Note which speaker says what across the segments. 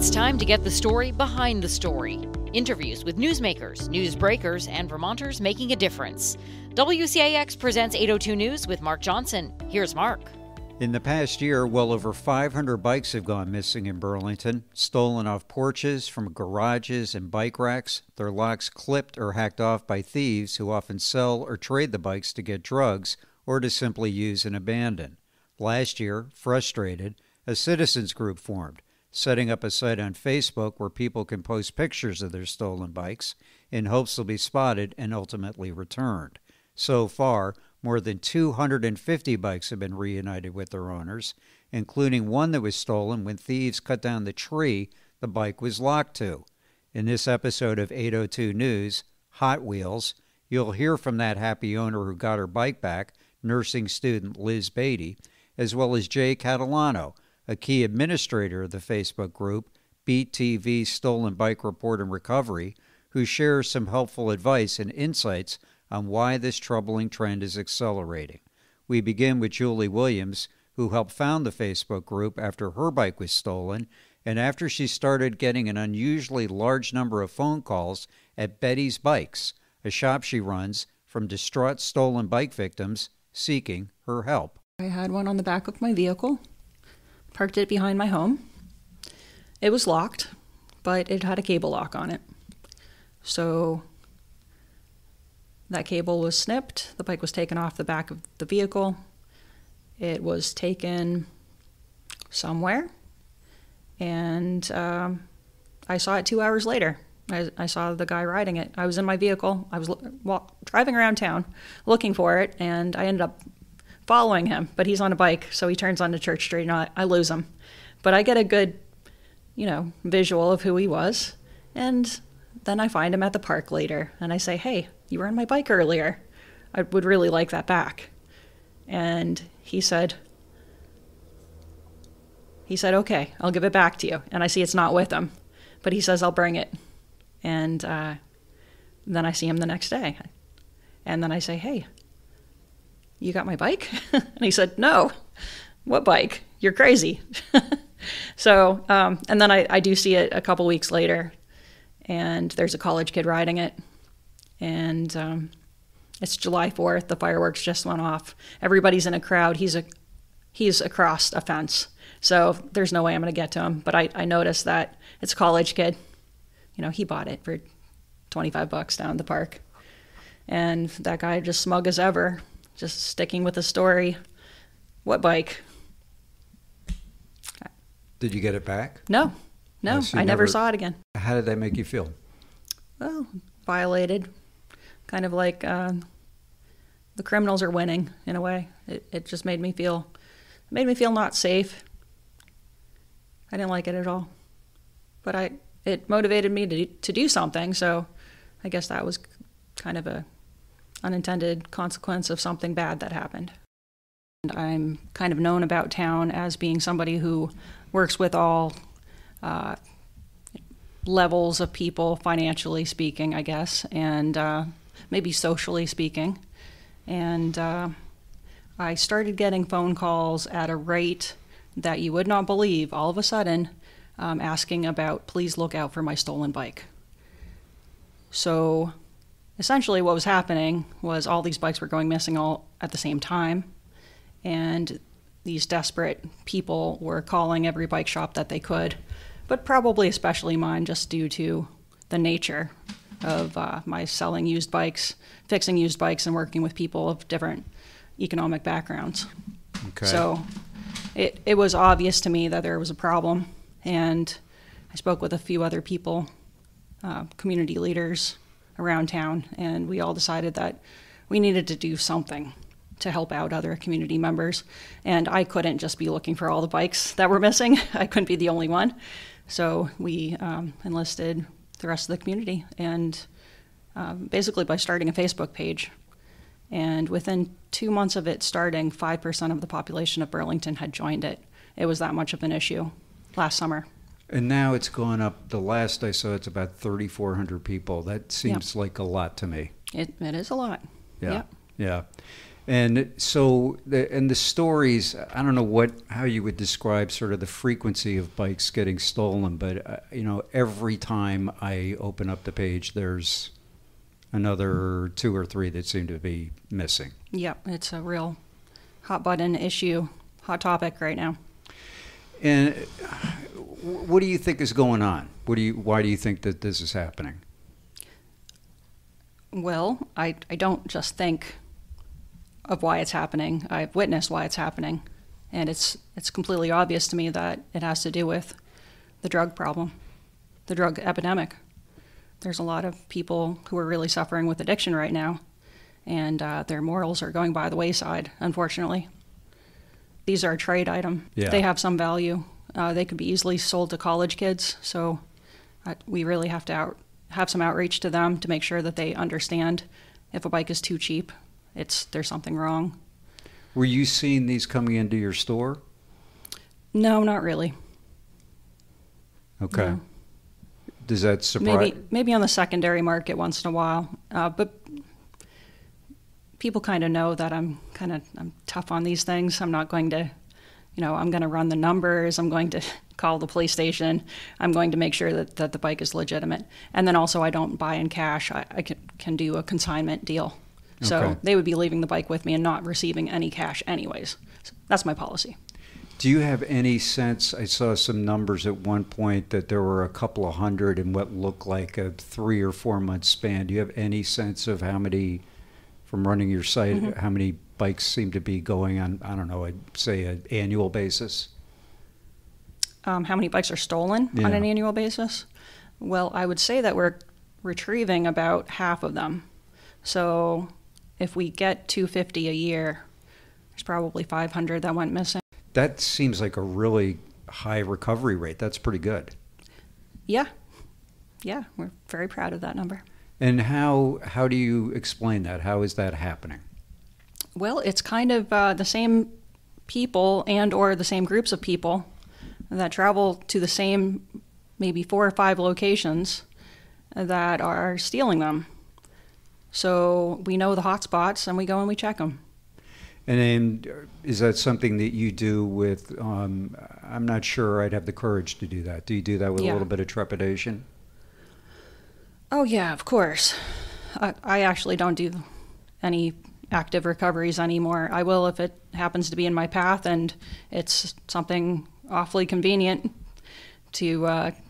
Speaker 1: It's time to get the story behind the story. Interviews with newsmakers, news breakers, and Vermonters making a difference. WCAX presents 802 News with Mark Johnson. Here's Mark.
Speaker 2: In the past year, well over 500 bikes have gone missing in Burlington, stolen off porches, from garages and bike racks, their locks clipped or hacked off by thieves who often sell or trade the bikes to get drugs or to simply use and abandon. Last year, frustrated, a citizens group formed, setting up a site on Facebook where people can post pictures of their stolen bikes in hopes they'll be spotted and ultimately returned. So far, more than 250 bikes have been reunited with their owners, including one that was stolen when thieves cut down the tree the bike was locked to. In this episode of 802 News, Hot Wheels, you'll hear from that happy owner who got her bike back, nursing student Liz Beatty, as well as Jay Catalano, a key administrator of the Facebook group, Beat TV Stolen Bike Report and Recovery, who shares some helpful advice and insights on why this troubling trend is accelerating. We begin with Julie Williams, who helped found the Facebook group after her bike was stolen and after she started getting an unusually large number of phone calls at Betty's Bikes, a shop she runs, from distraught stolen bike victims seeking her help.
Speaker 3: I had one on the back of my vehicle, parked it behind my home. It was locked, but it had a cable lock on it. So that cable was snipped. The bike was taken off the back of the vehicle. It was taken somewhere, and I saw it 2 hours later. I saw the guy riding it. I was in my vehicle. I was driving around town looking for it, and I ended up following him, but he's on a bike, so he turns onto Church Street, and I lose him. But I get a good, visual of who he was, and then I find him at the park later, and I say, "Hey, you were on my bike earlier. I would really like that back." And he said, "Okay, I'll give it back to you." And I see it's not with him, but he says, "I'll bring it." And then I see him the next day, and then I say, "Hey, you got my bike?" And he said, "No." "What bike? You're crazy." So, and then I do see it a couple weeks later, and there's a college kid riding it. And it's July 4th. The fireworks just went off. Everybody's in a crowd. He's across a fence. So there's no way I'm going to get to him. But I noticed that it's a college kid. He bought it for $25 down at the park. And that guy, just smug as ever, just sticking with the story. "What bike?"
Speaker 2: Did you get it back?
Speaker 3: No, I never saw it again.
Speaker 2: How did that make you feel?
Speaker 3: Well, violated. Kind of like the criminals are winning, in a way. It just made me feel not safe. I didn't like it at all. But it motivated me to do something, so I guess that was kind of a unintended consequence of something bad that happened. And I'm kind of known about town as being somebody who works with all levels of people, financially speaking, I guess, and maybe socially speaking. And I started getting phone calls at a rate that you would not believe, all of a sudden, asking about, "Please look out for my stolen bike." So essentially what was happening was all these bikes were going missing all at the same time, and these desperate people were calling every bike shop that they could, but probably especially mine, just due to the nature of my selling used bikes, fixing used bikes, and working with people of different economic backgrounds.
Speaker 2: Okay.
Speaker 3: So it was obvious to me that there was a problem, and I spoke with a few other people, community leaders around town, and we all decided that we needed to do something to help out other community members. And I couldn't just be looking for all the bikes that were missing. I couldn't be the only one. So we enlisted the rest of the community, and basically by starting a Facebook page. And within 2 months of it starting, 5% of the population of Burlington had joined it. It was that much of an issue last summer.
Speaker 2: And now it's gone up. The last I saw, it's about 3,400 people. That seems like a lot to me.
Speaker 3: It is a lot.
Speaker 2: Yeah.
Speaker 3: Yep.
Speaker 2: Yeah. And so, the stories, I don't know how you would describe sort of the frequency of bikes getting stolen, but every time I open up the page, there's another 2 or 3 that seem to be missing.
Speaker 3: Yep, it's a real hot button issue, hot topic right now.
Speaker 2: And what do you think is going on? Why do you think that this is happening?
Speaker 3: Well, I don't just think of why it's happening. I've witnessed why it's happening, and it's completely obvious to me that it has to do with the drug problem, the drug epidemic. There's a lot of people who are really suffering with addiction right now, and their morals are going by the wayside, unfortunately. These are a trade item.
Speaker 2: Yeah.
Speaker 3: They have some value. They could be easily sold to college kids, so we really have to have some outreach to them to make sure that they understand if a bike is too cheap, there's something wrong.
Speaker 2: Were you seeing these coming into your store?
Speaker 3: No, not really.
Speaker 2: Okay.
Speaker 3: No.
Speaker 2: Does that surprise?
Speaker 3: Maybe on the secondary market once in a while, but people kind of know that I'm tough on these things. I'm not going to, I'm going to run the numbers. I'm going to call the police station. I'm going to make sure that the bike is legitimate. And then also I don't buy in cash. I can do a consignment deal. So
Speaker 2: Okay.
Speaker 3: they would be leaving the bike with me and not receiving any cash anyways. So that's my policy.
Speaker 2: Do you have any sense? I saw some numbers at one point that there were a couple of hundred in what looked like a 3 or 4 month span. Do you have any sense of how many, from running your site, how many bikes seem to be going on, I don't know, I'd say an annual basis?
Speaker 3: How many bikes are stolen on an annual basis? Well, I would say that we're retrieving about half of them. So if we get 250 a year, there's probably 500 that went missing.
Speaker 2: That seems like a really high recovery rate. That's pretty good.
Speaker 3: Yeah, we're very proud of that number.
Speaker 2: And how do you explain that? How is that happening?
Speaker 3: Well, it's kind of the same people and or the same groups of people that travel to the same maybe 4 or 5 locations that are stealing them. So we know the hot spots and we go and we check them.
Speaker 2: And then is that something that you do with, I'm not sure I'd have the courage to do that. Do you do that with a little bit of trepidation?
Speaker 3: Oh, yeah, of course. I actually don't do any active recoveries anymore. I will if it happens to be in my path and it's something awfully convenient to,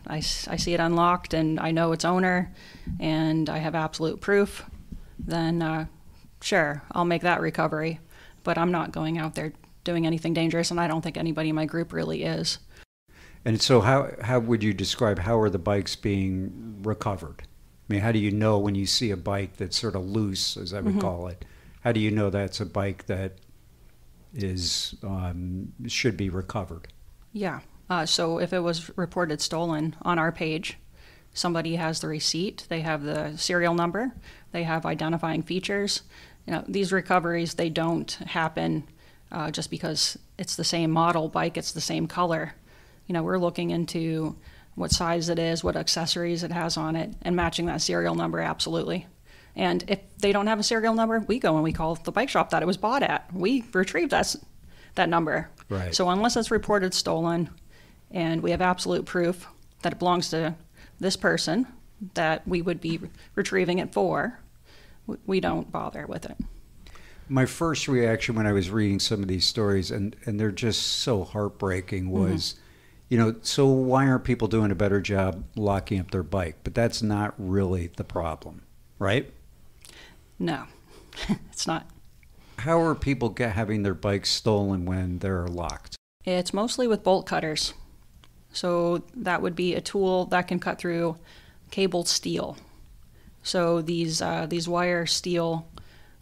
Speaker 3: I see it unlocked and I know its owner and I have absolute proof, then sure, I'll make that recovery. But I'm not going out there doing anything dangerous, and I don't think anybody in my group really is. And
Speaker 2: so how would you describe, how are the bikes being recovered? I mean, how do you know when you see a bike that's sort of loose, as I would call it? How do you know that's a bike that is should be recovered?
Speaker 3: Yeah. So if it was reported stolen on our page, somebody has the receipt, they have the serial number, they have identifying features. These recoveries, they don't happen just because it's the same model bike, it's the same color. We're looking into what size it is, what accessories it has on it, and matching that serial number, absolutely. And if they don't have a serial number, we go and we call the bike shop that it was bought at. We retrieve that number.
Speaker 2: Right.
Speaker 3: So unless it's reported stolen and we have absolute proof that it belongs to this person that we would be retrieving it for, we don't bother with it.
Speaker 2: My first reaction when I was reading some of these stories, and they're just so heartbreaking, was, so why aren't people doing a better job locking up their bike? But that's not really the problem, right?
Speaker 3: No, it's not.
Speaker 2: How are people having their bikes stolen when they're locked?
Speaker 3: It's mostly with bolt cutters. So that would be a tool that can cut through cabled steel. So these wire steel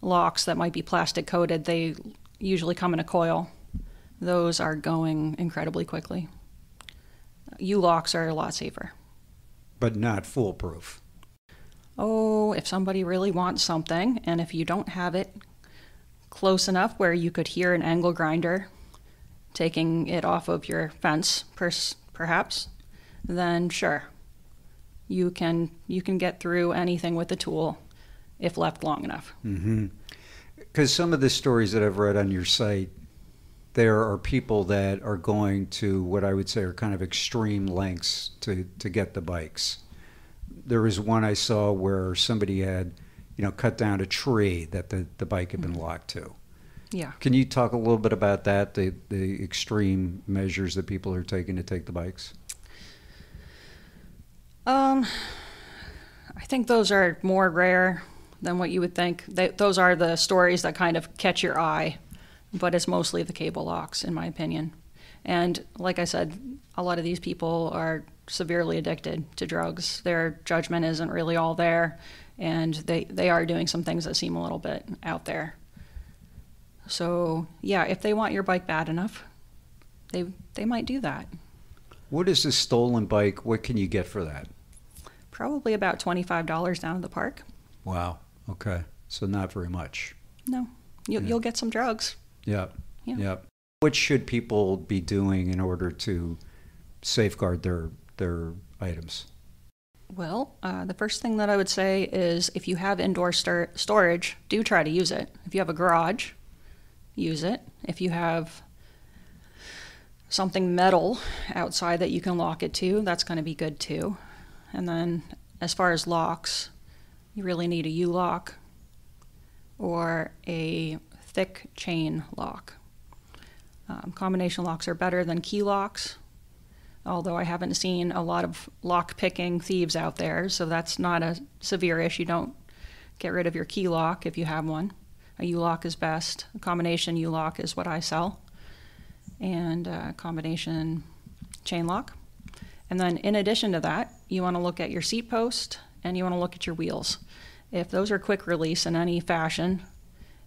Speaker 3: locks that might be plastic coated, they usually come in a coil. Those are going incredibly quickly. U-locks are a lot safer.
Speaker 2: But not foolproof.
Speaker 3: Oh, if somebody really wants something, and if you don't have it close enough where you could hear an angle grinder taking it off of your fence, perhaps, then sure. You can get through anything with the tool if left long enough.
Speaker 2: Mm-hmm. Because some of the stories that I've read on your site, there are people that are going to what I would say are kind of extreme lengths to get the bikes. There was one I saw where somebody had, cut down a tree that the bike had been locked to.
Speaker 3: Yeah.
Speaker 2: Can you talk a little bit about that, the extreme measures that people are taking to take the bikes?
Speaker 3: I think those are more rare than what you would think. Those are the stories that kind of catch your eye, but it's mostly the cable locks, in my opinion. And like I said, a lot of these people are severely addicted to drugs. Their judgment isn't really all there, and they are doing some things that seem a little bit out there. So, yeah, if they want your bike bad enough, they might do that.
Speaker 2: What is a stolen bike? What can you get for that?
Speaker 3: Probably about $25 down at the park.
Speaker 2: Wow. Okay. So not very much.
Speaker 3: No. You'll get some drugs.
Speaker 2: Yeah. What should people be doing in order to safeguard their items?
Speaker 3: Well, the first thing that I would say is if you have indoor storage, do try to use it. If you have a garage, use it. If you have something metal outside that you can lock it to, that's going to be good too. And then as far as locks, you really need a U-lock or a thick chain lock. Combination locks are better than key locks, although I haven't seen a lot of lock-picking thieves out there, so that's not a severe issue. Don't get rid of your key lock if you have one. A U-lock is best. A combination U-lock is what I sell, and a combination chain lock. And then in addition to that, you want to look at your seat post and you want to look at your wheels. If those are quick release in any fashion,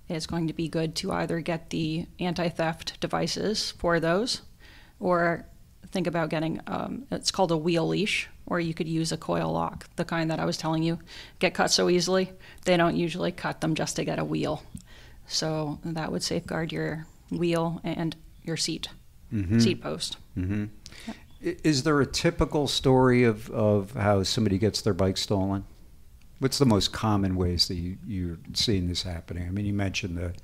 Speaker 3: it's going to be good to either get the anti-theft devices for those, or think about getting, it's called a wheel leash, or you could use a coil lock, the kind that I was telling you get cut so easily. They don't usually cut them just to get a wheel. So that would safeguard your wheel and your seat post.
Speaker 2: Mm-hmm. Yeah. Is there a typical story of how somebody gets their bike stolen? What's the most common ways that you're seeing this happening? I mean, you mentioned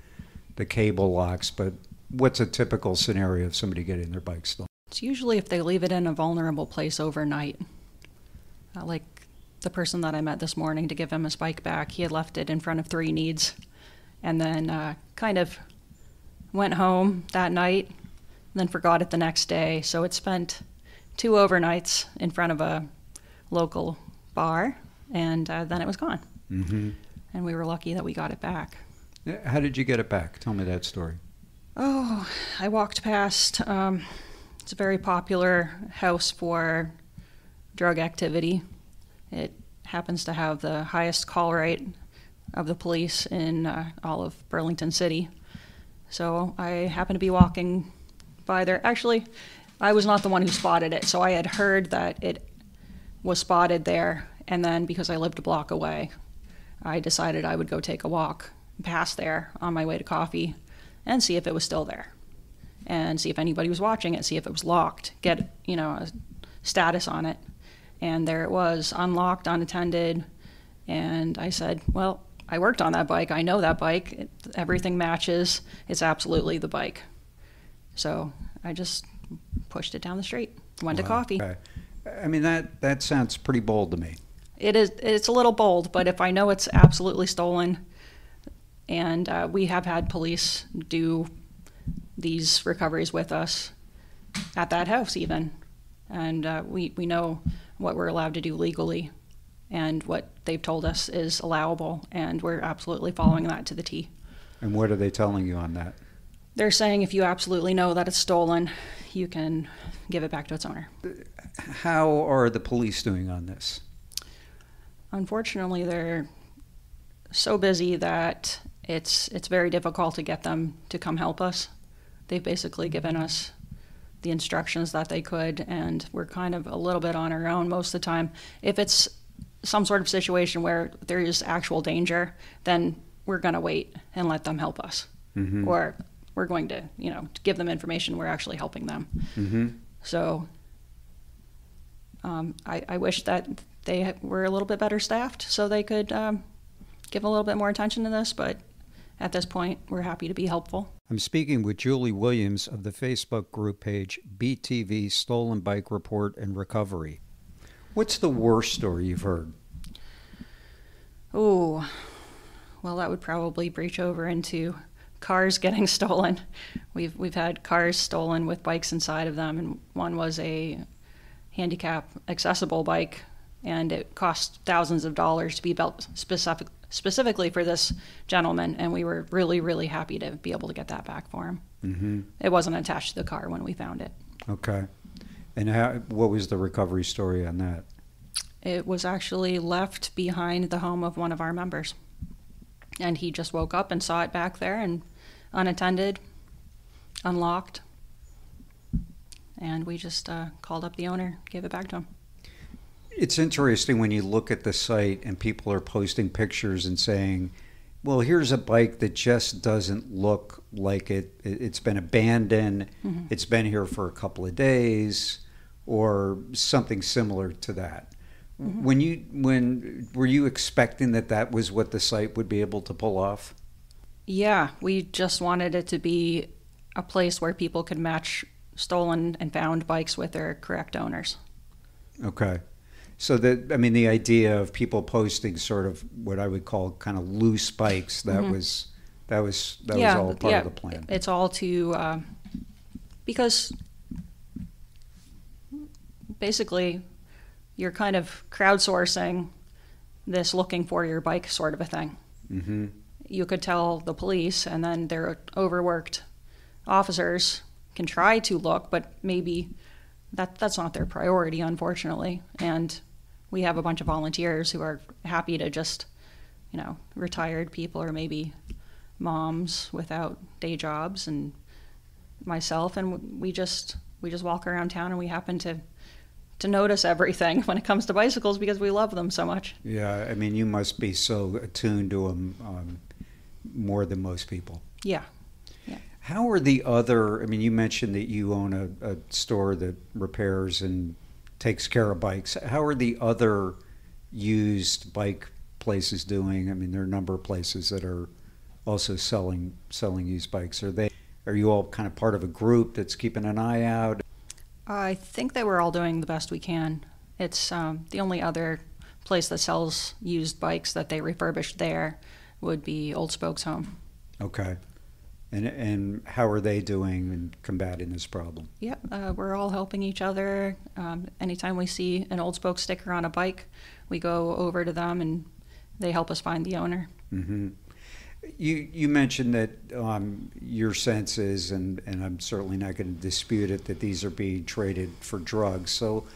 Speaker 2: the cable locks, but what's a typical scenario of somebody getting their bike stolen?
Speaker 3: It's usually if they leave it in a vulnerable place overnight. Like the person that I met this morning to give him his bike back, he had left it in front of 3 Needs and then kind of went home that night and then forgot it the next day. So it spent 2 overnights in front of a local bar, and then it was gone. Mm-hmm. And we were lucky that we got it back.
Speaker 2: How did you get it back? Tell me that story.
Speaker 3: Oh, I walked past, it's a very popular house for drug activity. It happens to have the highest call rate of the police in all of Burlington City. So I happened to be walking by there. Actually, I was not the one who spotted it, so I had heard that it was spotted there, and then because I lived a block away, I decided I would go take a walk past there on my way to coffee and see if it was still there, and see if anybody was watching it, see if it was locked, get, a status on it. And there it was, unlocked, unattended, and I said, well, I worked on that bike, I know that bike, everything matches, it's absolutely the bike. So I just pushed it down the street, went to coffee.
Speaker 2: Okay. I mean, that sounds pretty bold to me.
Speaker 3: It is. It's a little bold, but if I know it's absolutely stolen, and we have had police do these recoveries with us at that house even, and we know what we're allowed to do legally and what they've told us is allowable, and we're absolutely following that to the T.
Speaker 2: And what are they telling you on that?
Speaker 3: They're saying if you absolutely know that it's stolen, you can give it back to its owner.
Speaker 2: How are the police doing on this?
Speaker 3: Unfortunately, they're so busy that it's very difficult to get them to come help us. They've basically given us the instructions that they could, and we're kind of a little bit on our own most of the time. If it's some sort of situation where there is actual danger, then we're going to wait and let them help us. Mm-hmm. Or we're going to, to give them information, we're actually helping them. Mm-hmm. So I wish that they were a little bit better staffed so they could give a little bit more attention to this, but at this point, we're happy to be helpful.
Speaker 2: I'm speaking with Julie Williams of the Facebook group page BTV Stolen Bike Report and Recovery. What's the worst story you've heard?
Speaker 3: Oh, well, that would probably breach over into cars getting stolen. We've had cars stolen with bikes inside of them, and one was a handicap accessible bike, and it cost thousands of dollars to be built specifically for this gentleman, and we were really, really happy to be able to get that back for him. Mm-hmm. It wasn't attached to the car when we found it.
Speaker 2: Okay. And what was the recovery story on that?
Speaker 3: It was actually left behind the home of one of our members. And he just woke up and saw it back there, and unattended, unlocked. And we just called up the owner, gave it back to him.
Speaker 2: It's interesting when you look at the site and people are posting pictures and saying, well, here's a bike that just doesn't look like it's been abandoned, mm-hmm. It's been here for a couple of days, or something similar to that. Mm-hmm. Were you expecting that was what the site would be able to pull off?
Speaker 3: Yeah, we just wanted it to be a place where people could match stolen and found bikes with their correct owners.
Speaker 2: Okay. So the idea of people posting sort of what I would call kind of loose bikes, that mm-hmm. was all part of the plan.
Speaker 3: It's all to because basically you're kind of crowdsourcing this looking for your bike sort of a thing. Mm-hmm. You could tell the police, and then their overworked officers can try to look, but maybe that's not their priority, unfortunately. And we have a bunch of volunteers who are happy to just, retired people or maybe moms without day jobs, and myself, and we just walk around town, and we happen to notice everything when it comes to bicycles because we love them so much.
Speaker 2: Yeah, you must be so attuned to them more than most people.
Speaker 3: Yeah.
Speaker 2: How are the other, you mentioned that you own a store that repairs and takes care of bikes. How are the other used bike places doing? There are a number of places that are also selling used bikes. Are you all kind of part of a group that's keeping an eye out?
Speaker 3: I think that we're all doing the best we can. It's the only other place that sells used bikes that they refurbished there would be Old Spoke's home.
Speaker 2: Okay. And how are they doing in combating this problem?
Speaker 3: Yeah, we're all helping each other. Anytime we see an Old Spoke sticker on a bike, we go over to them and they help us find the owner. Mm-hmm.
Speaker 2: You mentioned that your sense is, and I'm certainly not going to dispute it, that these are being traded for drugs. So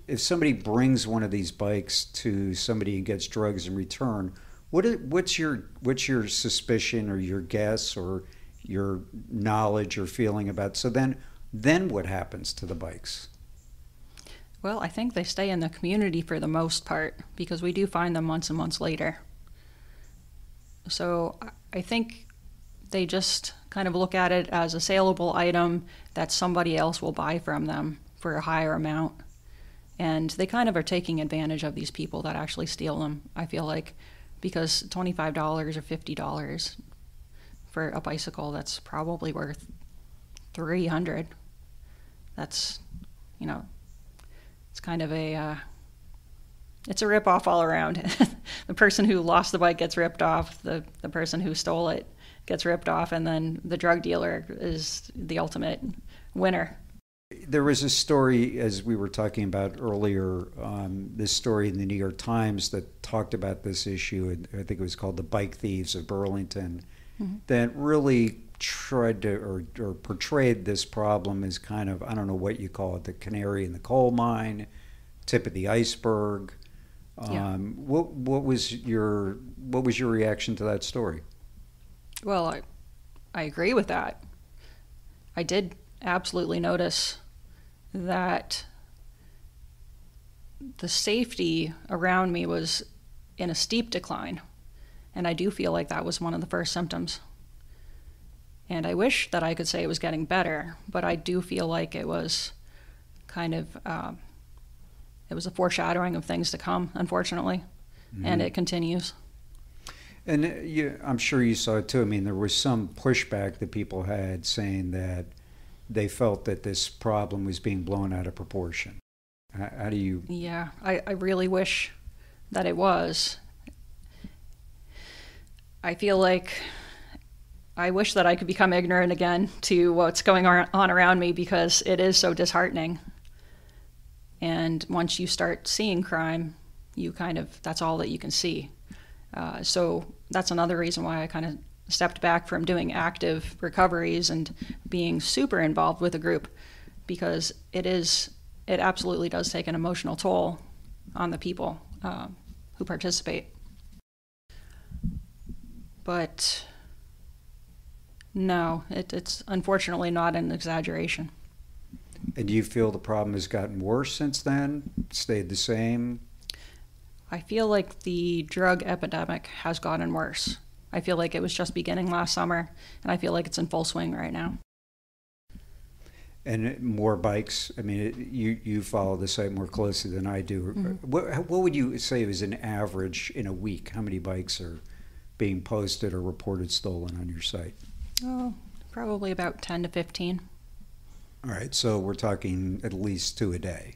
Speaker 2: if somebody brings one of these bikes to somebody and gets drugs in return, what's your suspicion or your guess or your knowledge or feeling about? So then what happens to the bikes?
Speaker 3: Well, I think they stay in the community for the most part because we do find them months and months later. So I think they just kind of look at it as a saleable item that somebody else will buy from them for a higher amount. And they kind of are taking advantage of these people that actually steal them, I feel like, because $25 or $50 for a bicycle that's probably worth $300. That's, it's kind of it's a rip-off all around. The person who lost the bike gets ripped off, the person who stole it gets ripped off, and then the drug dealer is the ultimate winner.
Speaker 2: There was a story, as we were talking about earlier, this story in the New York Times that talked about this issue, and I think it was called The Bike Thieves of Burlington, mm-hmm. that really tried to, or portrayed this problem as kind of, I don't know what you call it, the canary in the coal mine, tip of the iceberg.
Speaker 3: Yeah.
Speaker 2: What was your reaction to that story?
Speaker 3: Well, I agree with that. I did absolutely notice that the safety around me was in a steep decline, and I do feel like that was one of the first symptoms. And I wish that I could say it was getting better, but I do feel like it was kind of it was a foreshadowing of things to come, unfortunately, mm-hmm. and it continues.
Speaker 2: And I'm sure you saw it too. I mean, there was some pushback that people had saying that they felt that this problem was being blown out of proportion. How do you...
Speaker 3: Yeah, I really wish that it was. I feel like I wish that I could become ignorant again to what's going on around me, because it is so disheartening. And once you start seeing crime, that's all that you can see. So that's another reason why I kind of stepped back from doing active recoveries and being super involved with a group, because it absolutely does take an emotional toll on the people who participate. But no, it's unfortunately not an exaggeration.
Speaker 2: And do you feel the problem has gotten worse since then? Stayed the same?
Speaker 3: I feel like the drug epidemic has gotten worse. I feel like it was just beginning last summer, and I feel like it's in full swing right now.
Speaker 2: And more bikes. I mean, you follow the site more closely than I do.
Speaker 3: Mm-hmm.
Speaker 2: What would you say was an average in a week? How many bikes are being posted or reported stolen on your site?
Speaker 3: Oh, probably about 10 to 15.
Speaker 2: All right, so we're talking at least 2 a day.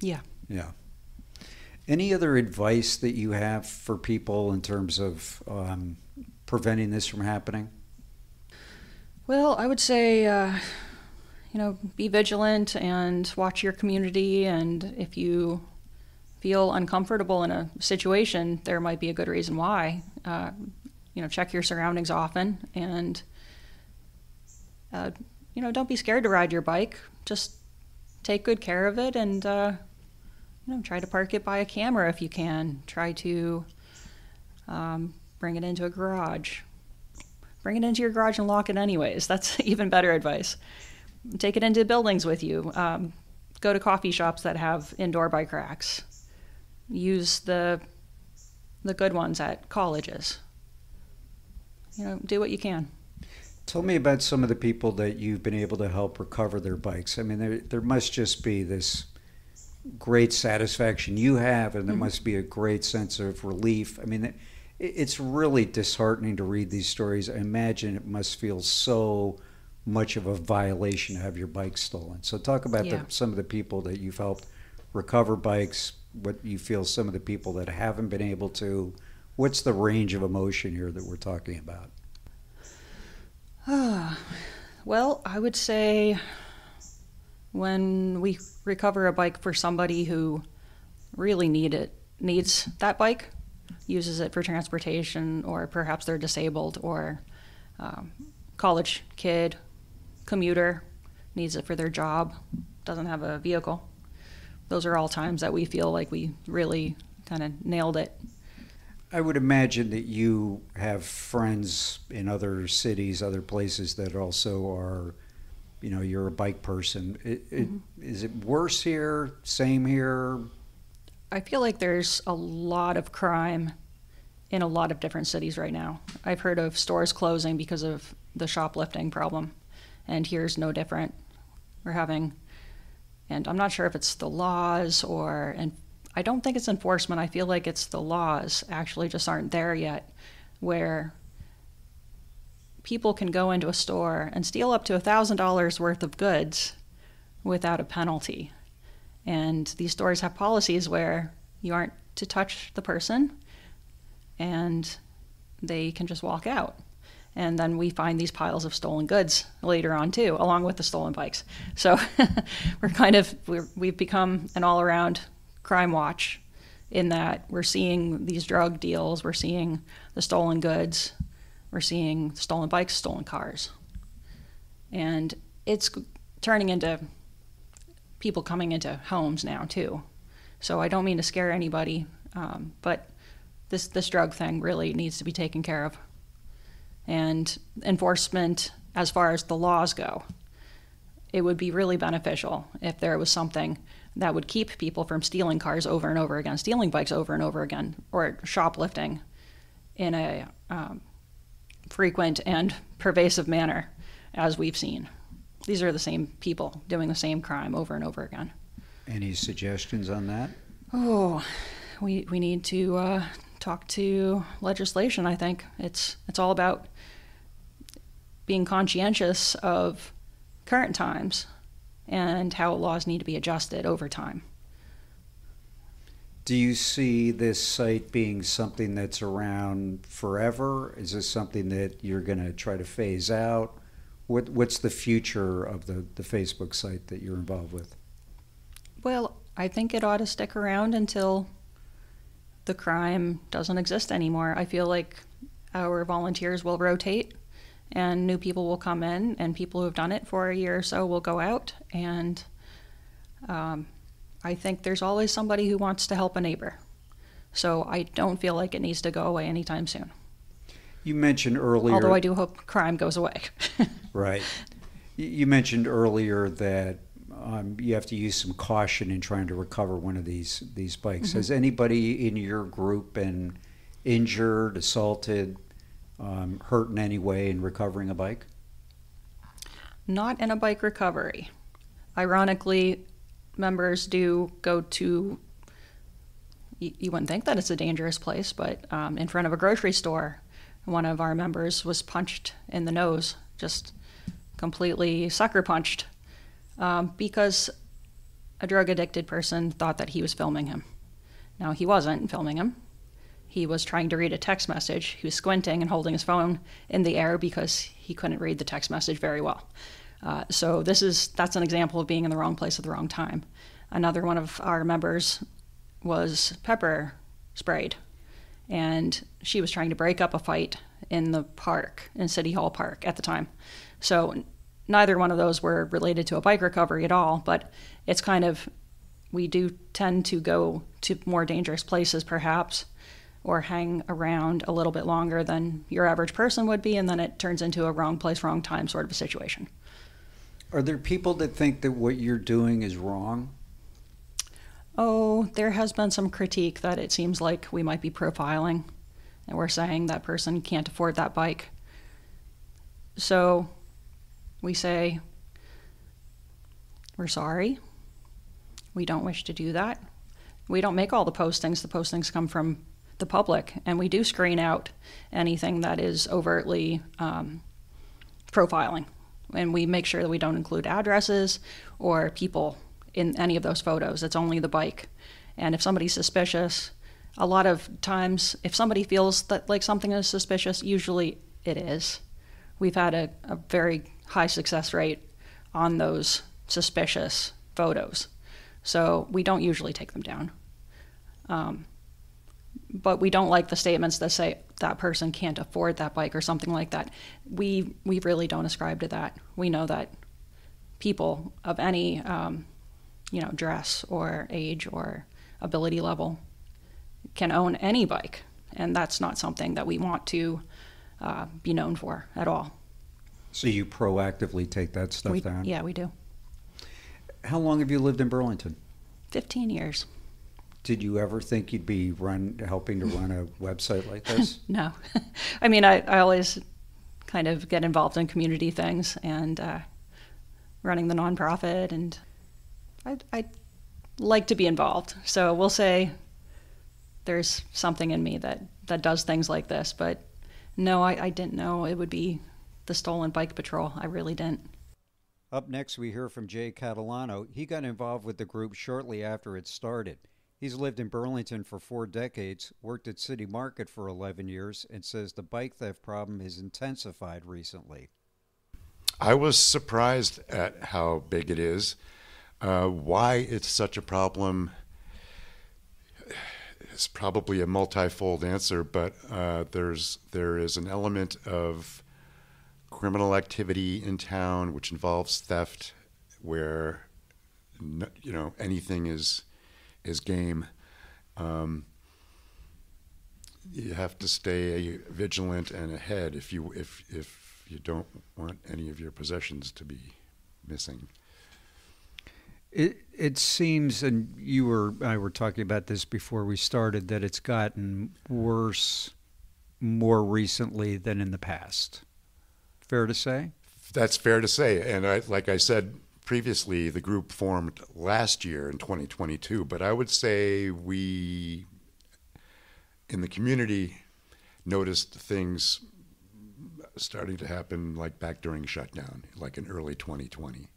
Speaker 3: Yeah.
Speaker 2: Yeah. Any other advice that you have for people in terms of preventing this from happening?
Speaker 3: Well, I would say, be vigilant and watch your community. And if you feel uncomfortable in a situation, there might be a good reason why. Check your surroundings often, and don't be scared to ride your bike. Just take good care of it, and try to park it by a camera if you can. Try to bring it into a garage. Bring it into your garage and lock it anyways. That's even better advice. Take it into buildings with you. Go to coffee shops that have indoor bike racks. Use the good ones at colleges. Do what you can.
Speaker 2: Tell me about some of the people that you've been able to help recover their bikes. I mean, there must just be this great satisfaction you have, and there must be a great sense of relief. I mean, it's really disheartening to read these stories. I imagine it must feel so much of a violation to have your bike stolen. So talk about some of the people that you've helped recover bikes, what you feel some of the people that haven't been able to. What's the range of emotion here that we're talking about?
Speaker 3: Well, I would say when we recover a bike for somebody who really needs that bike, uses it for transportation, or perhaps they're disabled, or college kid, commuter, needs it for their job, doesn't have a vehicle. Those are all times that we feel like we really kind of nailed it.
Speaker 2: I would imagine that you have friends in other cities, other places that also are, you're a bike person. Is it worse here, same here?
Speaker 3: I feel like there's a lot of crime in a lot of different cities right now. I've heard of stores closing because of the shoplifting problem, and here's no different. And I'm not sure if it's the laws and I don't think it's enforcement. I feel like it's the laws actually just aren't there yet, where people can go into a store and steal up to $1,000 worth of goods without a penalty. And these stores have policies where you aren't to touch the person, and they can just walk out. And then we find these piles of stolen goods later on too, along with the stolen bikes. So we've become an all-around crime watch, in that we're seeing these drug deals, we're seeing the stolen goods, we're seeing stolen bikes, stolen cars. And it's turning into people coming into homes now too. So I don't mean to scare anybody, but this drug thing really needs to be taken care of. And enforcement, as far as the laws go, it would be really beneficial if there was something that would keep people from stealing cars over and over again, stealing bikes over and over again, or shoplifting in a frequent and pervasive manner, as we've seen. These are the same people doing the same crime over and over again. Any
Speaker 2: suggestions on that?
Speaker 3: Oh, we need to talk to legislation. I think it's all about being conscientious of current times and how laws need to be adjusted over time.
Speaker 2: Do you see this site being something that's around forever? Is this something that you're going to try to phase out? What's the future of the Facebook site that you're involved with?
Speaker 3: Well, I think it ought to stick around until the crime doesn't exist anymore. I feel like our volunteers will rotate and new people will come in, and people who've done it for a year or so will go out, and I think there's always somebody who wants to help a neighbor. So I don't feel like it needs to go away anytime soon.
Speaker 2: You mentioned earlier...
Speaker 3: Although I do hope crime goes away.
Speaker 2: Right. You mentioned earlier that you have to use some caution in trying to recover one of these bikes. Mm-hmm. Has anybody in your group been injured, assaulted, hurt in any way in recovering a bike?
Speaker 3: Not in a bike recovery. Ironically, members do go to, you wouldn't think that it's a dangerous place, but in front of a grocery store, one of our members was punched in the nose, just completely sucker punched, because a drug-addicted person thought that he was filming him. Now, he wasn't filming him. He was trying to read a text message. He was squinting and holding his phone in the air because he couldn't read the text message very well. So that's an example of being in the wrong place at the wrong time. Another one of our members was pepper sprayed, and she was trying to break up a fight in the park, in City Hall Park at the time. So neither one of those were related to a bike recovery at all, but it's kind of, we do tend to go to more dangerous places perhaps, or hang around a little bit longer than your average person would be, and then it turns into a wrong place, wrong time sort of a situation.
Speaker 2: Are there people that think that what you're doing is wrong?
Speaker 3: Oh, there has been some critique that it seems like we might be profiling, and we're saying that person can't afford that bike. So we say, we're sorry. We don't wish to do that. We don't make all the postings. The postings come from the public, and we do screen out anything that is overtly profiling. And we make sure that we don't include addresses or people in any of those photos. It's only the bike. And if somebody's suspicious, a lot of times, if somebody feels that like something is suspicious, usually it is. We've had a very high success rate on those suspicious photos. So we don't usually take them down. But we don't like the statements that say that person can't afford that bike or something like that. We really don't ascribe to that. We know that people of any dress or age or ability level can own any bike, and that's not something that we want to be known for at all.
Speaker 2: So you proactively take that stuff down?
Speaker 3: Yeah, we do.
Speaker 2: How long have you lived in Burlington?
Speaker 3: 15 years.
Speaker 2: Did you ever think you'd be helping to run a website like this?
Speaker 3: No. I mean, I always kind of get involved in community things and running the nonprofit, and I like to be involved. So we'll say there's something in me that does things like this. But no, I didn't know it would be the Stolen Bike Patrol. I really didn't.
Speaker 2: Up next, we hear from Jay Catalano. He got involved with the group shortly after it started. He's lived in Burlington for 4 decades, worked at City Market for 11 years, and says the bike theft problem has intensified recently.
Speaker 4: I was surprised at how big it is. Why it's such a problem is probably a multifold answer, but there is an element of criminal activity in town which involves theft, where anything is game. You have to stay vigilant and ahead if you don't want any of your possessions to be missing.
Speaker 2: It seems, and you I were talking about this before we started, that it's gotten worse more recently than in the past. Fair to say?
Speaker 4: That's fair to say. And like I said previously, the group formed last year in 2022, but I would say we in the community noticed things starting to happen like back during shutdown, like in early 2020.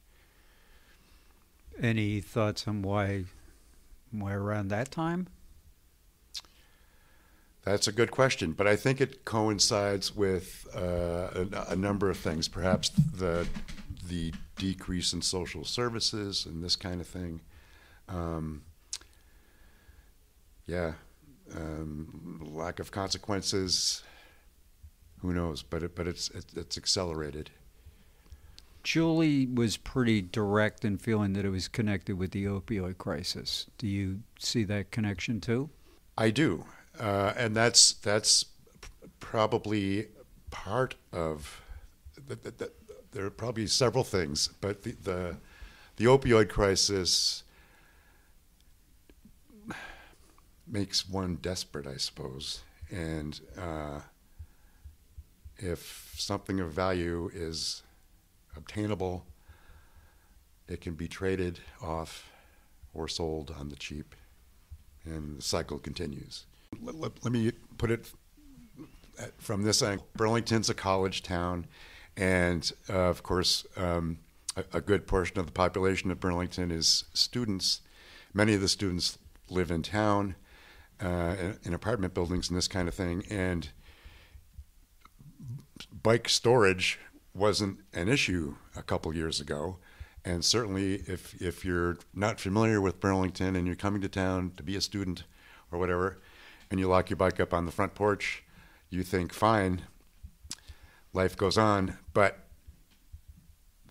Speaker 2: Any thoughts on why around that time?
Speaker 4: That's a good question, but I think it coincides with a number of things. Perhaps the decrease in social services and this kind of thing. Lack of consequences. Who knows? But it's accelerated.
Speaker 2: Julie was pretty direct in feeling that it was connected with the opioid crisis. Do you see that connection too?
Speaker 4: I do, and that's probably part of. There are probably several things, but the opioid crisis makes one desperate, I suppose, and if something of value is obtainable, it can be traded off or sold on the cheap, and the cycle continues. Let me put it from this angle. Burlington's a college town, and of course, a good portion of the population of Burlington is students. Many of the students live in town, in apartment buildings and this kind of thing, and bike storage wasn't an issue a couple years ago. And certainly if you're not familiar with Burlington and you're coming to town to be a student or whatever, and you lock your bike up on the front porch, you think, fine, life goes on, but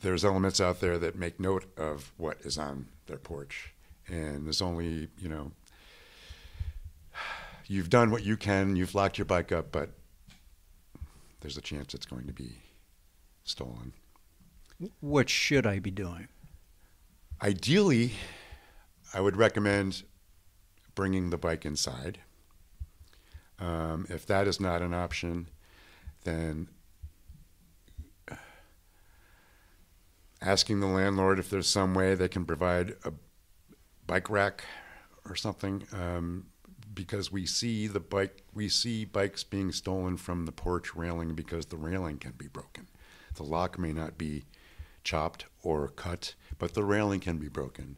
Speaker 4: there's elements out there that make note of what is on their porch. And there's only, you've done what you can, you've locked your bike up, but there's a chance it's going to be stolen.
Speaker 2: What should I be doing?
Speaker 4: Ideally, I would recommend bringing the bike inside. If that is not an option, then asking the landlord if there's some way they can provide a bike rack or something, because we see bikes being stolen from the porch railing because the railing can be broken. The lock may not be chopped or cut, but the railing can be broken.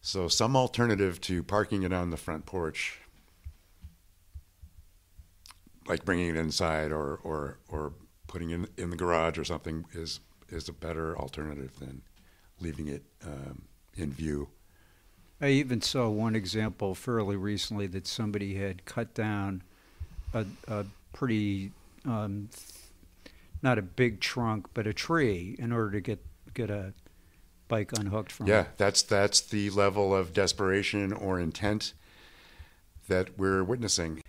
Speaker 4: So some alternative to parking it on the front porch, like bringing it inside or putting it in the garage or something, is a better alternative than leaving it in view.
Speaker 2: I even saw one example fairly recently that somebody had cut down a pretty, not a big trunk, but a tree in order to get a bike unhooked from it.
Speaker 4: Yeah, that's the level of desperation or intent that we're witnessing.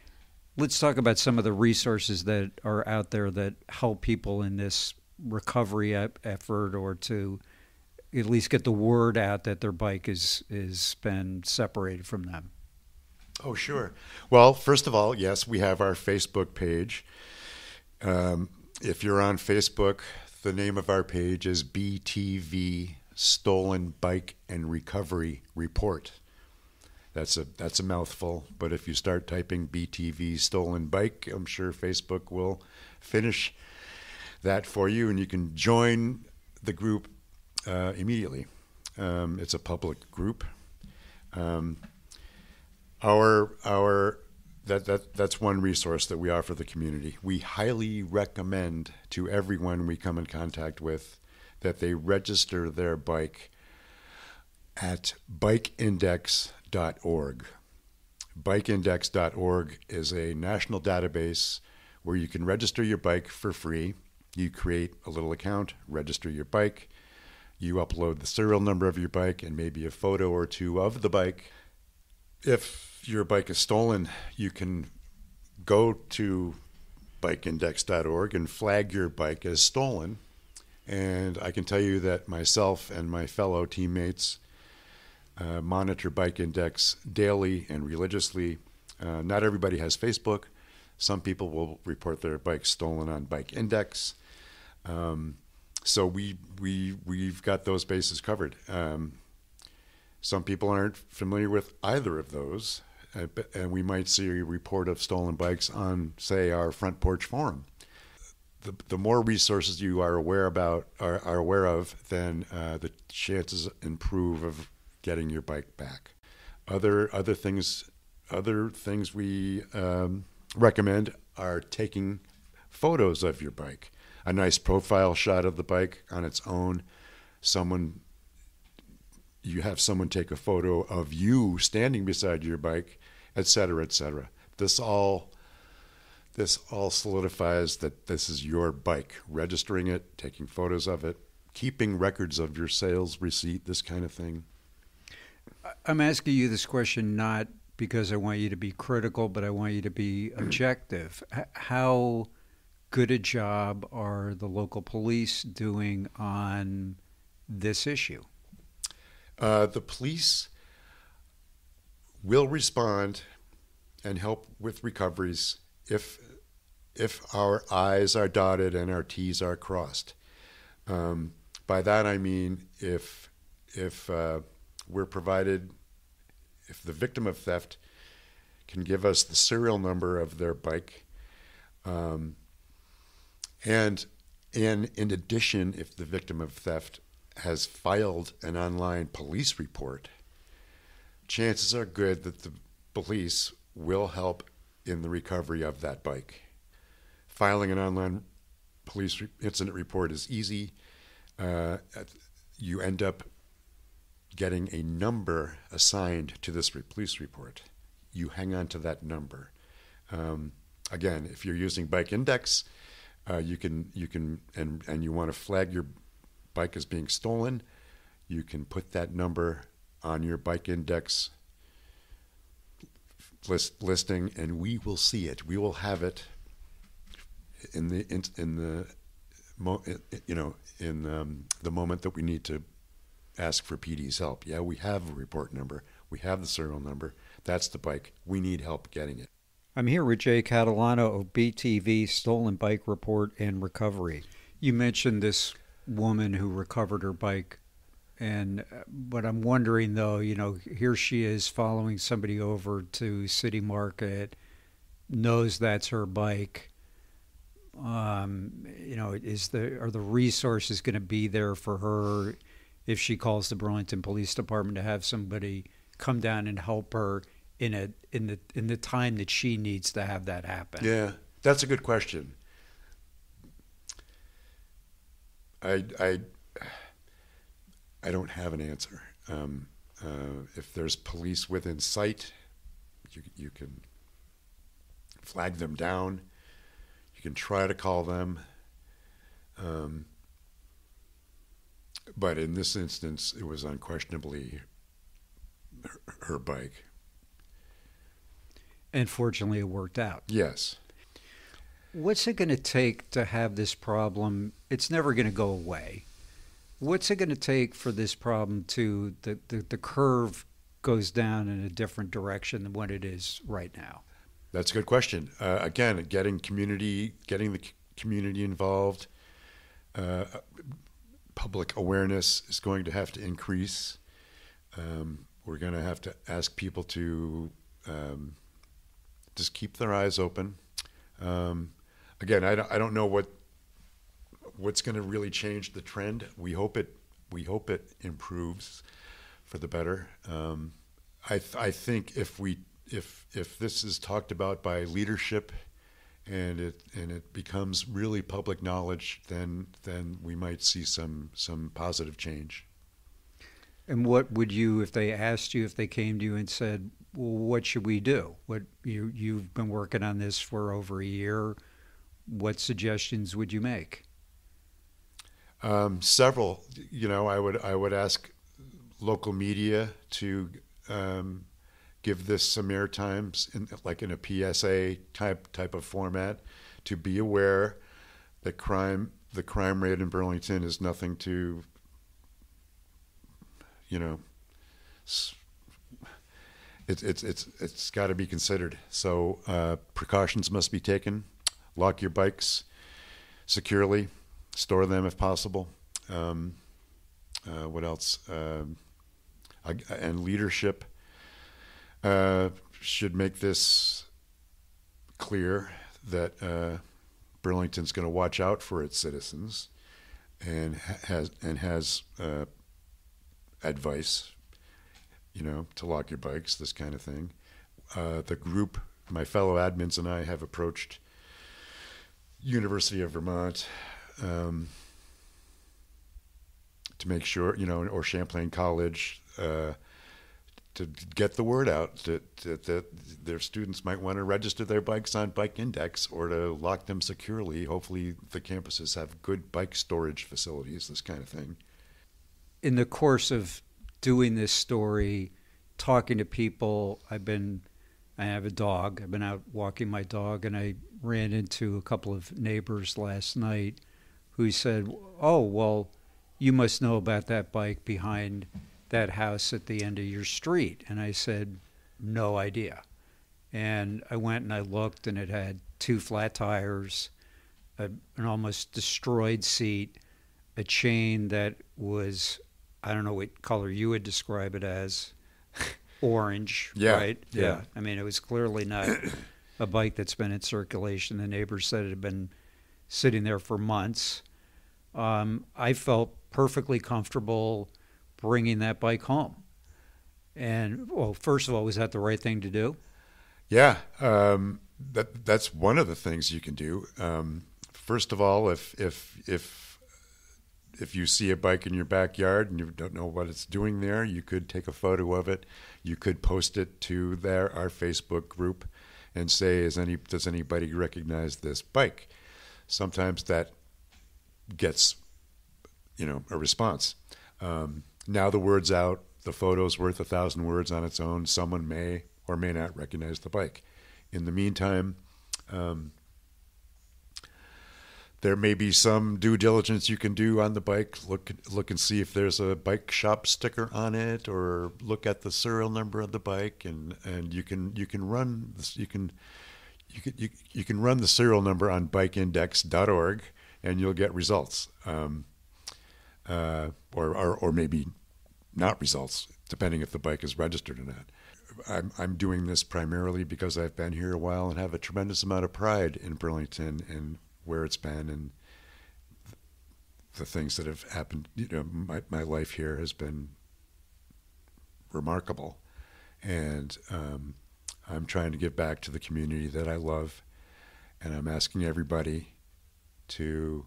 Speaker 2: Let's talk about some of the resources that are out there that help people in this recovery effort, or to at least get the word out that their bike is been separated from them.
Speaker 4: Oh, sure. Well, first of all, yes, we have our Facebook page. If you're on Facebook, the name of our page is BTV Stolen Bike and Recovery Report. That's a mouthful, but if you start typing BTV Stolen Bike, I'm sure Facebook will finish that for you, and you can join the group immediately. It's a public group. That's one resource that we offer the community. We highly recommend to everyone we come in contact with that they register their bike at bikeindex.org. Bikeindex.org is a national database where you can register your bike for free. You create a little account, register your bike, you upload the serial number of your bike and maybe a photo or two of the bike. If your bike is stolen, you can go to bikeindex.org and flag your bike as stolen. And I can tell you that myself and my fellow teammates monitor Bike Index daily and religiously. Not everybody has Facebook. Some people will report their bikes stolen on Bike Index. So we've got those bases covered. Some people aren't familiar with either of those. and we might see a report of stolen bikes on, say, our front porch forum. The more resources you are aware of, then the chances improve of getting your bike back. Other things we recommend are taking photos of your bike. A nice profile shot of the bike on its own. You have someone take a photo of you standing beside your bike, et cetera, et cetera. This all solidifies that this is your bike. Registering it, taking photos of it, keeping records of your sales receipt, this kind of thing.
Speaker 2: I'm asking you this question not because I want you to be critical, but I want you to be objective. How good a job are the local police doing on this issue?
Speaker 4: The police will respond and help with recoveries if our I's are dotted and our T's are crossed. By that I mean if we're provided, if the victim of theft can give us the serial number of their bike, and in addition, if the victim of theft has filed an online police report, chances are good that the police will help in the recovery of that bike. Filing an online police incident report is easy. You end up getting a number assigned to this police report. You hang on to that number. Again, if you're using Bike Index, you can and you want to flag your bike as being stolen, you can put that number on your Bike Index listing, and we will see it. We will have it in the moment that we need to ask for PD's help. Yeah, we have a report number. We have the serial number. That's the bike. We need help getting it.
Speaker 2: I'm here with Jay Catalano of BTV Stolen Bike Report and Recovery. You mentioned this woman who recovered her bike, but I'm wondering though, here she is following somebody over to City Market, knows that's her bike. Are the resources going to be there for her if she calls the Burlington Police Department to have somebody come down and help her in the time that she needs to have that happen?
Speaker 4: Yeah, that's a good question. I don't have an answer. If there's police within sight, you can flag them down. You can try to call them. But in this instance, it was unquestionably her bike.
Speaker 2: And fortunately, it worked out.
Speaker 4: Yes.
Speaker 2: What's it going to take to have this problem? It's never going to go away. What's it going to take for this problem to the curve goes down in a different direction than what it is right now?
Speaker 4: That's a good question. Again, getting the community involved, public awareness is going to have to increase. We're going to have to ask people to just keep their eyes open. Again, I don't know what's going to really change the trend. We hope it improves for the better. I think if this is talked about by leadership and it becomes really public knowledge, then we might see some positive change.
Speaker 2: And what would you, if they asked you, if they came to you and said, well, what should we do? You've been working on this for over a year. What suggestions would you make?
Speaker 4: Several. I would ask local media to give this some airtime, in a PSA type of format, to be aware that the crime rate in Burlington is nothing to, it's got to be considered. So precautions must be taken. Lock your bikes securely. Store them if possible. What else? And leadership. should make this clear that Burlington's going to watch out for its citizens and has advice, to lock your bikes, this kind of thing. The group, my fellow admins and I have approached University of Vermont to make sure, or Champlain College, to get the word out that their students might want to register their bikes on Bike Index or to lock them securely. Hopefully the campuses have good bike storage facilities, this kind of thing.
Speaker 2: In the course of doing this story, talking to people, I have a dog. I've been out walking my dog, and I ran into a couple of neighbors last night who said, "Oh, well, you must know about that bike behind that house at the end of your street." And I said, "No idea." And I went and I looked, and it had 2 flat tires, an almost destroyed seat, a chain that was, I don't know what color you would describe it as, orange,
Speaker 4: yeah,
Speaker 2: right?
Speaker 4: Yeah.
Speaker 2: I mean, it was clearly not a bike that's been in circulation. The neighbors said it had been sitting there for months. I felt perfectly comfortable bringing that bike home. And, well, first of all, was that the right thing to do?
Speaker 4: Yeah, that's one of the things you can do. First of all, if you see a bike in your backyard and you don't know what it's doing there, you could take a photo of it. You could post it to our Facebook group and say, does anybody recognize this bike? Sometimes that gets, a response. Now the word's out. The photo's worth 1,000 words on its own. Someone may or may not recognize the bike. In the meantime, there may be some due diligence you can do on the bike. Look and see if there's a bike shop sticker on it, or look at the serial number of the bike, and you can run the serial number on bikeindex.org, and you'll get results, or maybe not results, depending if the bike is registered or not. I'm doing this primarily because I've been here a while and have a tremendous amount of pride in Burlington and where it's been, and the things that have happened. My life here has been remarkable, and I'm trying to give back to the community that I love, and I'm asking everybody to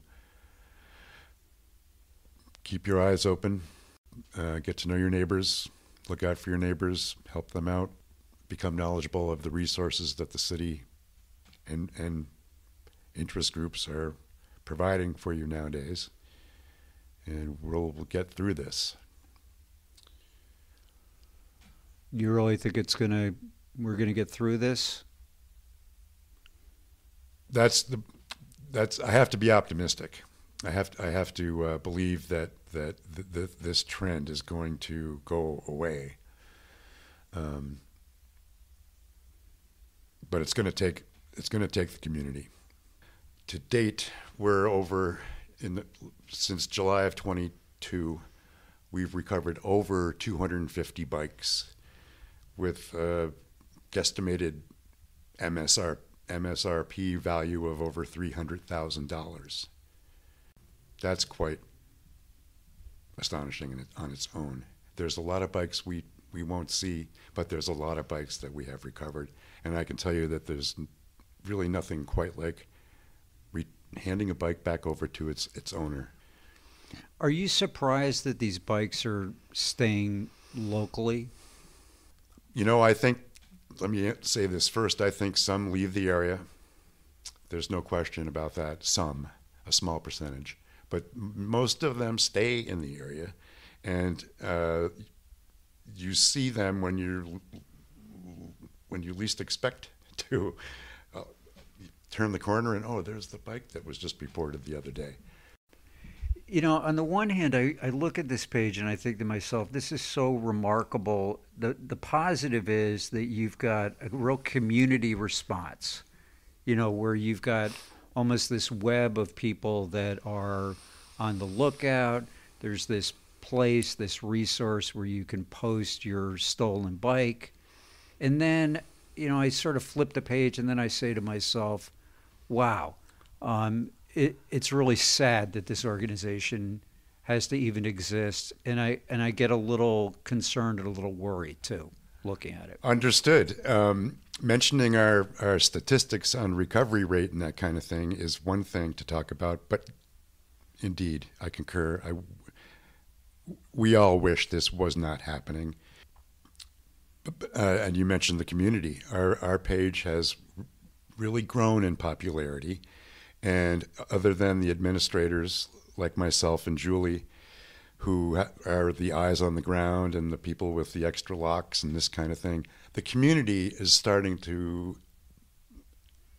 Speaker 4: keep your eyes open, get to know your neighbors, look out for your neighbors, help them out, become knowledgeable of the resources that the city and interest groups are providing for you nowadays, and we'll get through this.
Speaker 2: You really think we're gonna get through this?
Speaker 4: I have to be optimistic. I have to believe that this trend is going to go away. But it's going to take the community. To date, we're over since July of 22, we've recovered over 250 bikes with guesstimated MSRP value of over $300,000. That's quite astonishing on its own. There's a lot of bikes we won't see, but there's a lot of bikes that we have recovered. And I can tell you that there's really nothing quite like handing a bike back over to its owner.
Speaker 2: Are you surprised that these bikes are staying locally?
Speaker 4: I think, let me say this first, I think some leave the area. There's no question about that. Some, a small percentage. But most of them stay in the area, and you see them when you least expect to. Turn the corner and, oh, there's the bike that was just reported the other day.
Speaker 2: On the one hand, I look at this page and I think to myself, this is so remarkable. The positive is that you've got a real community response, where you've got almost this web of people that are on the lookout. There's this place, this resource where you can post your stolen bike. And then, I sort of flip the page and then I say to myself, wow, it's really sad that this organization has to even exist. And I get a little concerned and a little worried, too, looking at it.
Speaker 4: Understood. Mentioning our statistics on recovery rate and that kind of thing is one thing to talk about, but indeed, I concur. We all wish this was not happening. And you mentioned the community. Our page has really grown in popularity, and other than the administrators like myself and Julie, who are the eyes on the ground and the people with the extra locks and this kind of thing, the community is starting to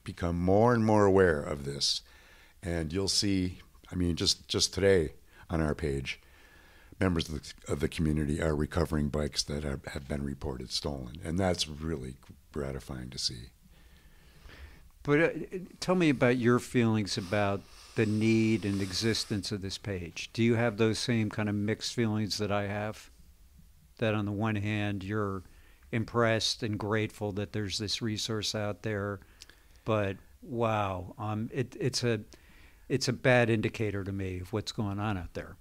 Speaker 4: become more and more aware of this. And you'll see, just today on our page, members of the community are recovering bikes that have been reported stolen. And that's really gratifying to see.
Speaker 2: But tell me about your feelings about the need and existence of this page. Do you have those same kind of mixed feelings that I have? That on the one hand, you're impressed and grateful that there's this resource out there, but wow, it's a bad indicator to me of what's going on out there.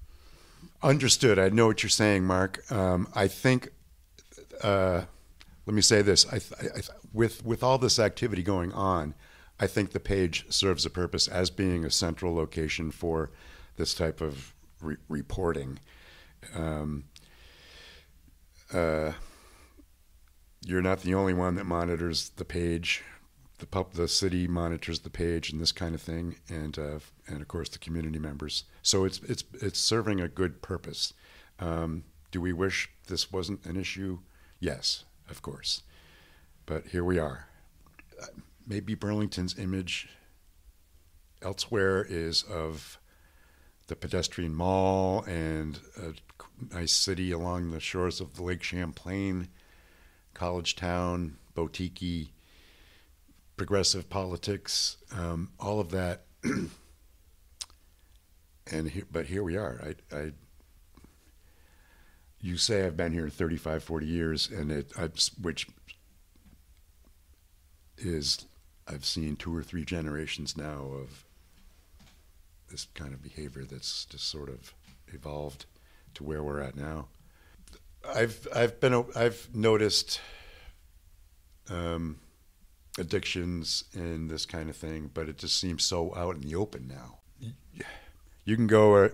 Speaker 4: Understood. I know what you're saying, Mark. I think, let me say this, with all this activity going on, I think the page serves a purpose as being a central location for this type of reporting. You're not the only one that monitors the page. The city monitors the page and this kind of thing, and of course the community members. So it's serving a good purpose. Do we wish this wasn't an issue? Yes, of course. But here we are. Maybe Burlington's image elsewhere is of the pedestrian mall and a nice city along the shores of the Lake Champlain, college town, boutique-y, progressive politics, all of that. But here we are. You say I've been here 35, 40 years, and I've seen 2 or 3 generations now of this kind of behavior that's just sort of evolved to where we're at now. I've noticed addictions and this kind of thing, but it just seems so out in the open now. You can go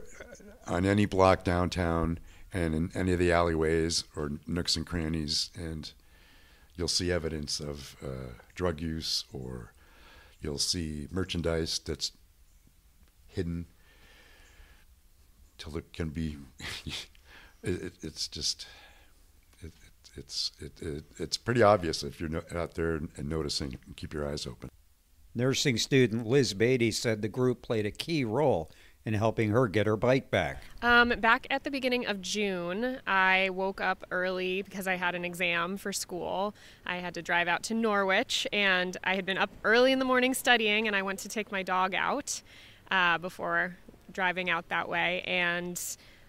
Speaker 4: on any block downtown and in any of the alleyways or nooks and crannies, and you'll see evidence of drug use, or you'll see merchandise that's hidden till it can be. It's pretty obvious if you're out there and noticing. And keep your eyes open.
Speaker 2: Nursing student Liz Beatty said the group played a key role in helping her get her bike back.
Speaker 5: Back at the beginning of June, I woke up early because I had an exam for school. I had to drive out to Norwich, and I had been up early in the morning studying, and I went to take my dog out before driving out that way, and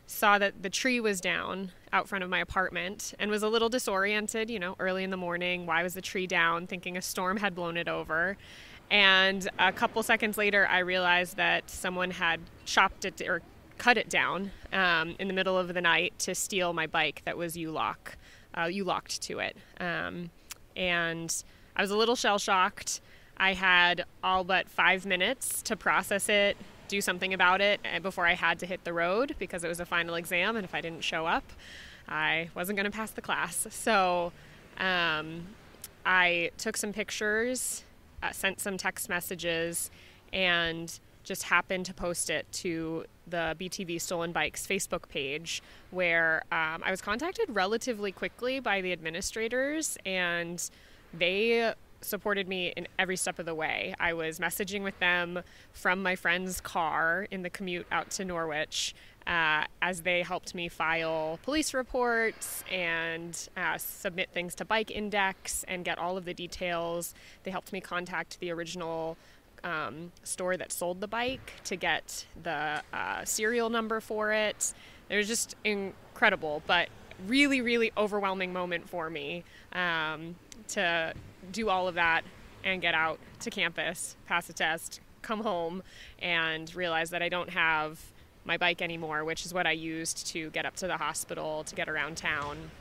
Speaker 5: saw that the tree was down out front of my apartment and was a little disoriented, early in the morning. Why was the tree down? Thinking a storm had blown it over. And a couple seconds later, I realized that someone had chopped it or cut it down in the middle of the night to steal my bike that was U-locked to it. And I was a little shell-shocked. I had all but 5 minutes to process it, do something about it before I had to hit the road, because it was a final exam, and if I didn't show up, I wasn't going to pass the class. So I took some pictures, sent some text messages, and just happened to post it to the BTV Stolen Bikes Facebook page, where I was contacted relatively quickly by the administrators, and they supported me in every step of the way. I was messaging with them from my friend's car in the commute out to Norwich as they helped me file police reports and submit things to Bike Index and get all of the details. They helped me contact the original store that sold the bike to get the serial number for it. It was just incredible, but really, really overwhelming moment for me to do all of that and get out to campus, pass a test, come home, and realize that I don't have my bike anymore, which is what I used to get up to the hospital, to get around town.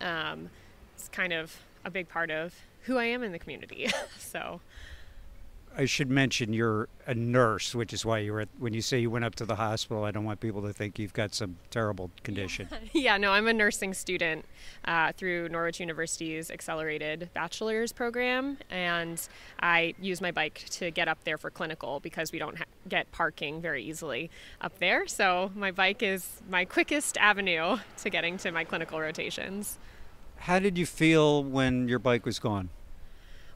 Speaker 5: It's kind of a big part of who I am in the community. So
Speaker 2: I should mention you're a nurse, which is why when you say you went up to the hospital, I don't want people to think you've got some terrible condition.
Speaker 5: Yeah, no, I'm a nursing student through Norwich University's accelerated bachelor's program, and I use my bike to get up there for clinical because we don't get parking very easily up there. So my bike is my quickest avenue to getting to my clinical rotations.
Speaker 2: How did you feel when your bike was gone?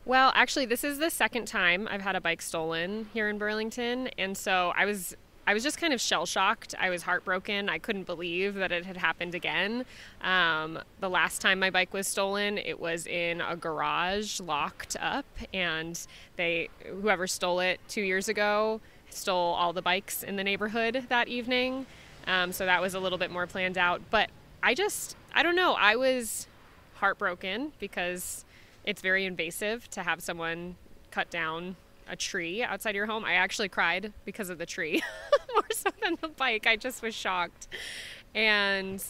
Speaker 5: Well, actually, this is the second time I've had a bike stolen here in Burlington, and so I was just kind of shell-shocked. I was heartbroken. I couldn't believe that it had happened again. The last time my bike was stolen, it was in a garage, locked up, and whoever stole it 2 years ago stole all the bikes in the neighborhood that evening. So that was a little bit more planned out. But I don't know. I was heartbroken because it's very invasive to have someone cut down a tree outside your home. I actually cried because of the tree more so than the bike. I just was shocked. And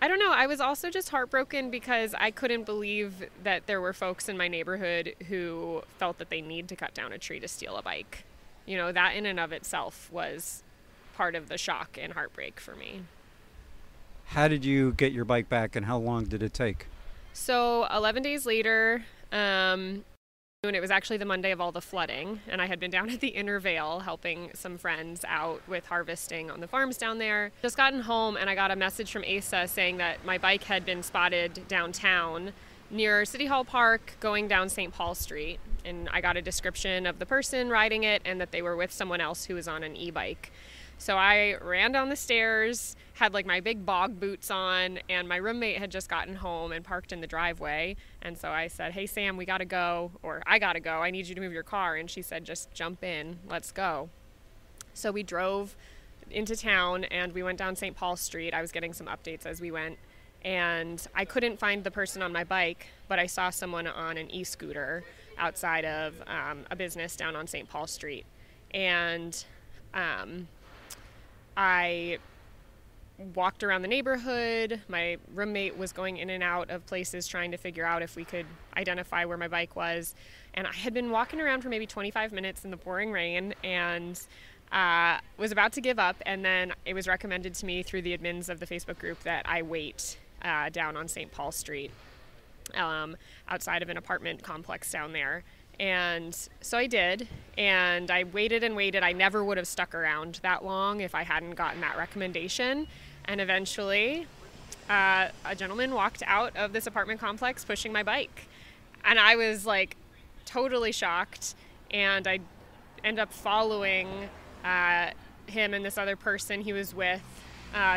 Speaker 5: I don't know. I was also just heartbroken because I couldn't believe that there were folks in my neighborhood who felt that they need to cut down a tree to steal a bike. You know, that in and of itself was part of the shock and heartbreak for me.
Speaker 2: How did you get your bike back, and how long did it take?
Speaker 5: So 11 days later, and it was actually the Monday of all the flooding, and I had been down at the Inner Vale helping some friends out with harvesting on the farms down there. Just gotten home, and I got a message from ASA saying that my bike had been spotted downtown near City Hall Park going down St. Paul Street. And I got a description of the person riding it and that they were with someone else who was on an e-bike. So I ran down the stairs, had like my big bog boots on, and my roommate had just gotten home and parked in the driveway. And so I said, "Hey Sam, we gotta go," or "I gotta go, I need you to move your car." And she said, "Just jump in, let's go." So we drove into town and we went down St. Paul Street. I was getting some updates as we went, and I couldn't find the person on my bike, but I saw someone on an e-scooter outside of a business down on St. Paul Street. And I walked around the neighborhood. My roommate was going in and out of places trying to figure out if we could identify where my bike was. And I had been walking around for maybe 25 minutes in the pouring rain and was about to give up. And then it was recommended to me through the admins of the Facebook group that I wait down on St. Paul Street outside of an apartment complex down there. And so I did, and I waited and waited. I never would have stuck around that long if I hadn't gotten that recommendation. And eventually, a gentleman walked out of this apartment complex pushing my bike. And I was like totally shocked, and I ended up following him and this other person he was with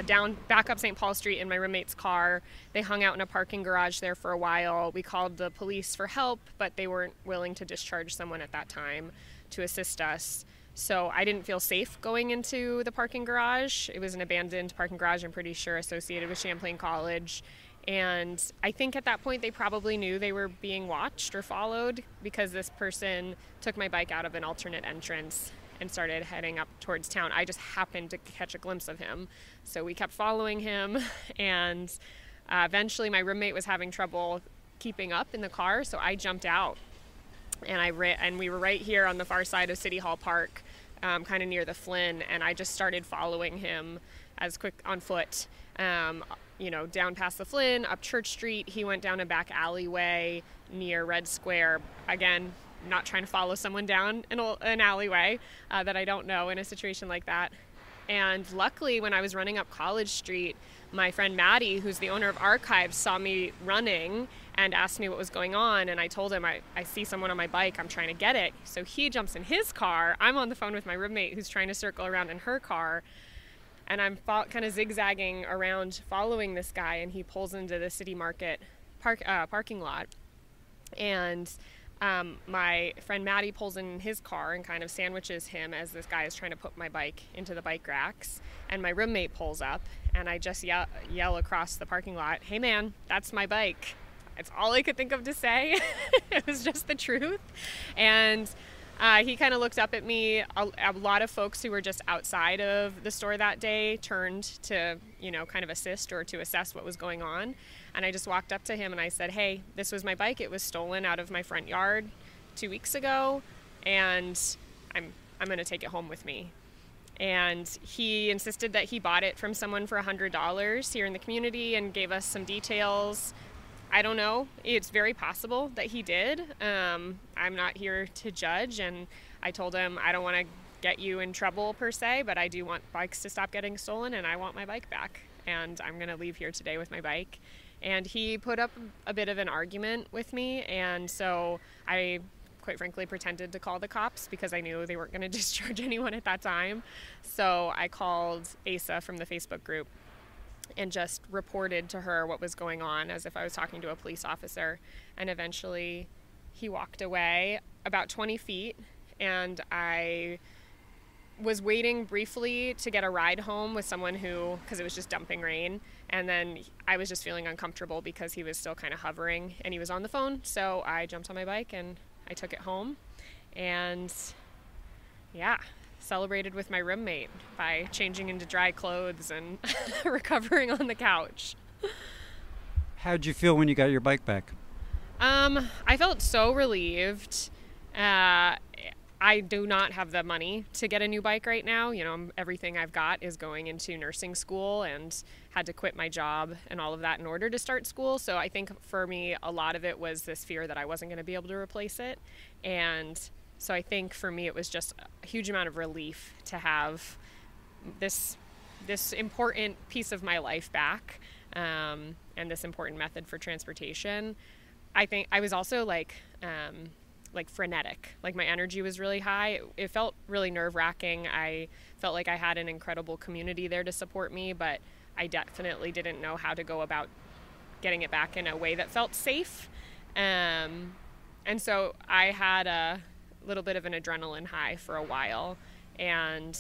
Speaker 5: down back up St. Paul Street in my roommate's car. They hung out in a parking garage there for a while. We called the police for help, but they weren't willing to discharge someone at that time to assist us. So I didn't feel safe going into the parking garage. It was an abandoned parking garage, I'm pretty sure, associated with Champlain College. And I think at that point they probably knew they were being watched or followed because this person took my bike out of an alternate entrance and started heading up towards town. I just happened to catch a glimpse of him. So we kept following him, and eventually my roommate was having trouble keeping up in the car, so I jumped out. And we were right here on the far side of City Hall Park, kind of near the Flynn, and I just started following him on foot, down past the Flynn, up Church Street. He went down a back alleyway near Red Square. Again, not trying to follow someone down an alleyway that I don't know in a situation like that. And luckily, when I was running up College Street, my friend Maddie, who's the owner of Archives, saw me running and asked me what was going on. And I told him, I see someone on my bike, I'm trying to get it. So he jumps in his car. I'm on the phone with my roommate who's trying to circle around in her car. And I'm kind of zigzagging around following this guy, and he pulls into the City Market parking lot. And my friend Maddie pulls in his car and kind of sandwiches him as this guy is trying to put my bike into the bike racks. And my roommate pulls up, and I just yell across the parking lot, "Hey man, that's my bike." It's all I could think of to say. It was just the truth. And he kind of looked up at me. A lot of folks who were just outside of the store that day turned to, kind of assist or to assess what was going on. And I just walked up to him and I said, "Hey, this was my bike. It was stolen out of my front yard 2 weeks ago, and I'm going to take it home with me." And he insisted that he bought it from someone for $100 here in the community and gave us some details. I don't know. It's very possible that he did. I'm not here to judge, and I told him I don't want to get you in trouble per se, but I do want bikes to stop getting stolen, and I want my bike back, and I'm going to leave here today with my bike. And he put up a bit of an argument with me, and so I quite frankly pretended to call the cops because I knew they weren't going to discharge anyone at that time. So I called Asa from the Facebook group and just reported to her what was going on as if I was talking to a police officer. And eventually he walked away about 20 feet, and I was waiting briefly to get a ride home with someone because it was just dumping rain, and then I was just feeling uncomfortable because he was still kind of hovering and he was on the phone. So I jumped on my bike and I took it home, and celebrated with my roommate by changing into dry clothes and recovering on the couch.
Speaker 2: How'd you feel when you got your bike back?
Speaker 5: I felt so relieved. I do not have the money to get a new bike right now. Everything I've got is going into nursing school, and had to quit my job and all of that in order to start school. So I think for me, a lot of it was this fear that I wasn't going to be able to replace it. And so I think for me, it was just a huge amount of relief to have this important piece of my life back, and this important method for transportation. I think I was also like frenetic. Like my energy was really high. It felt really nerve-wracking. I felt like I had an incredible community there to support me, but I definitely didn't know how to go about getting it back in a way that felt safe. And so I had a little bit of an adrenaline high for a while. And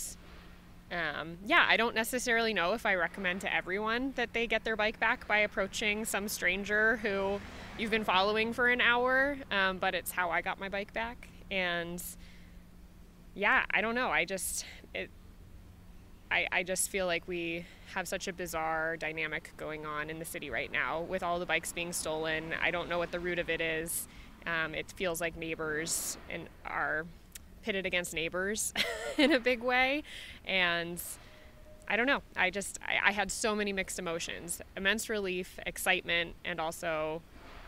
Speaker 5: I don't necessarily know if I recommend to everyone that they get their bike back by approaching some stranger who you've been following for an hour, but it's how I got my bike back. And I don't know. I just feel like we have such a bizarre dynamic going on in the city right now with all the bikes being stolen. I don't know what the root of it is. It feels like neighbors are pitted against neighbors in a big way. And I don't know. I had so many mixed emotions: immense relief, excitement, and also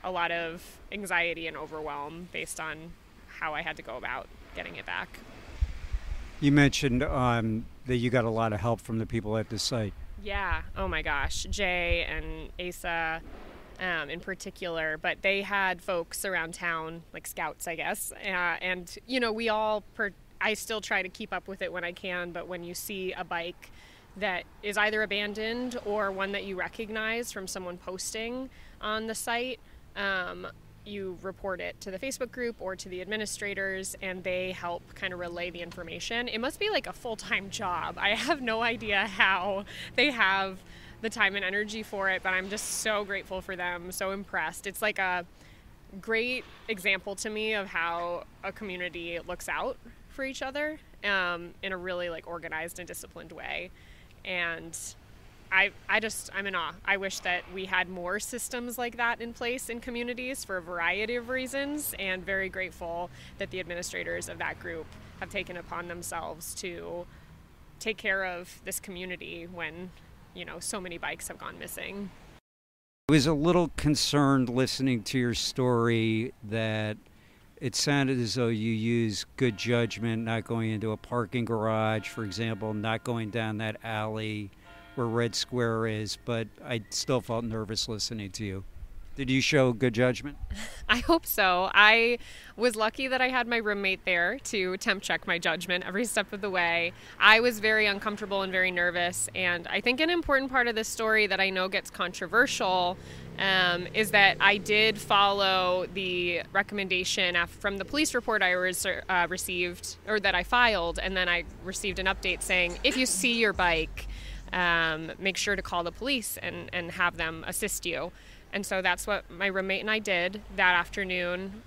Speaker 5: a lot of anxiety and overwhelm based on how I had to go about getting it back.
Speaker 2: You mentioned that you got a lot of help from the people at the site. Yeah.
Speaker 5: Oh my gosh. Jay and Asa in particular, but they had folks around town, like scouts, I guess. And, we all, I still try to keep up with it when I can, but when you see a bike that is either abandoned or one that you recognize from someone posting on the site, you report it to the Facebook group or to the administrators, and they help kind of relay the information. It must be like a full-time job. I have no idea how they have the time and energy for it, but I'm just so grateful for them, so impressed. It's like a great example to me of how a community looks out for each other in a really organized and disciplined way. And I'm in awe. I wish that we had more systems like that in place in communities for a variety of reasons, and very grateful that the administrators of that group have taken upon themselves to take care of this community when, so many bikes have gone missing.
Speaker 2: I was a little concerned listening to your story that it sounded as though you used good judgment, not going into a parking garage, for example, not going down that alley where Red Square is, but I still felt nervous listening to you. Did you show good judgment?
Speaker 5: I hope so. I was lucky that I had my roommate there to temp check my judgment every step of the way. I was very uncomfortable and very nervous, and I think an important part of this story that I know gets controversial is that I did follow the recommendation from the police report I received, or that I filed, and then I received an update saying, if you see your bike, make sure to call the police and have them assist you. And so that's what my roommate and I did that afternoon.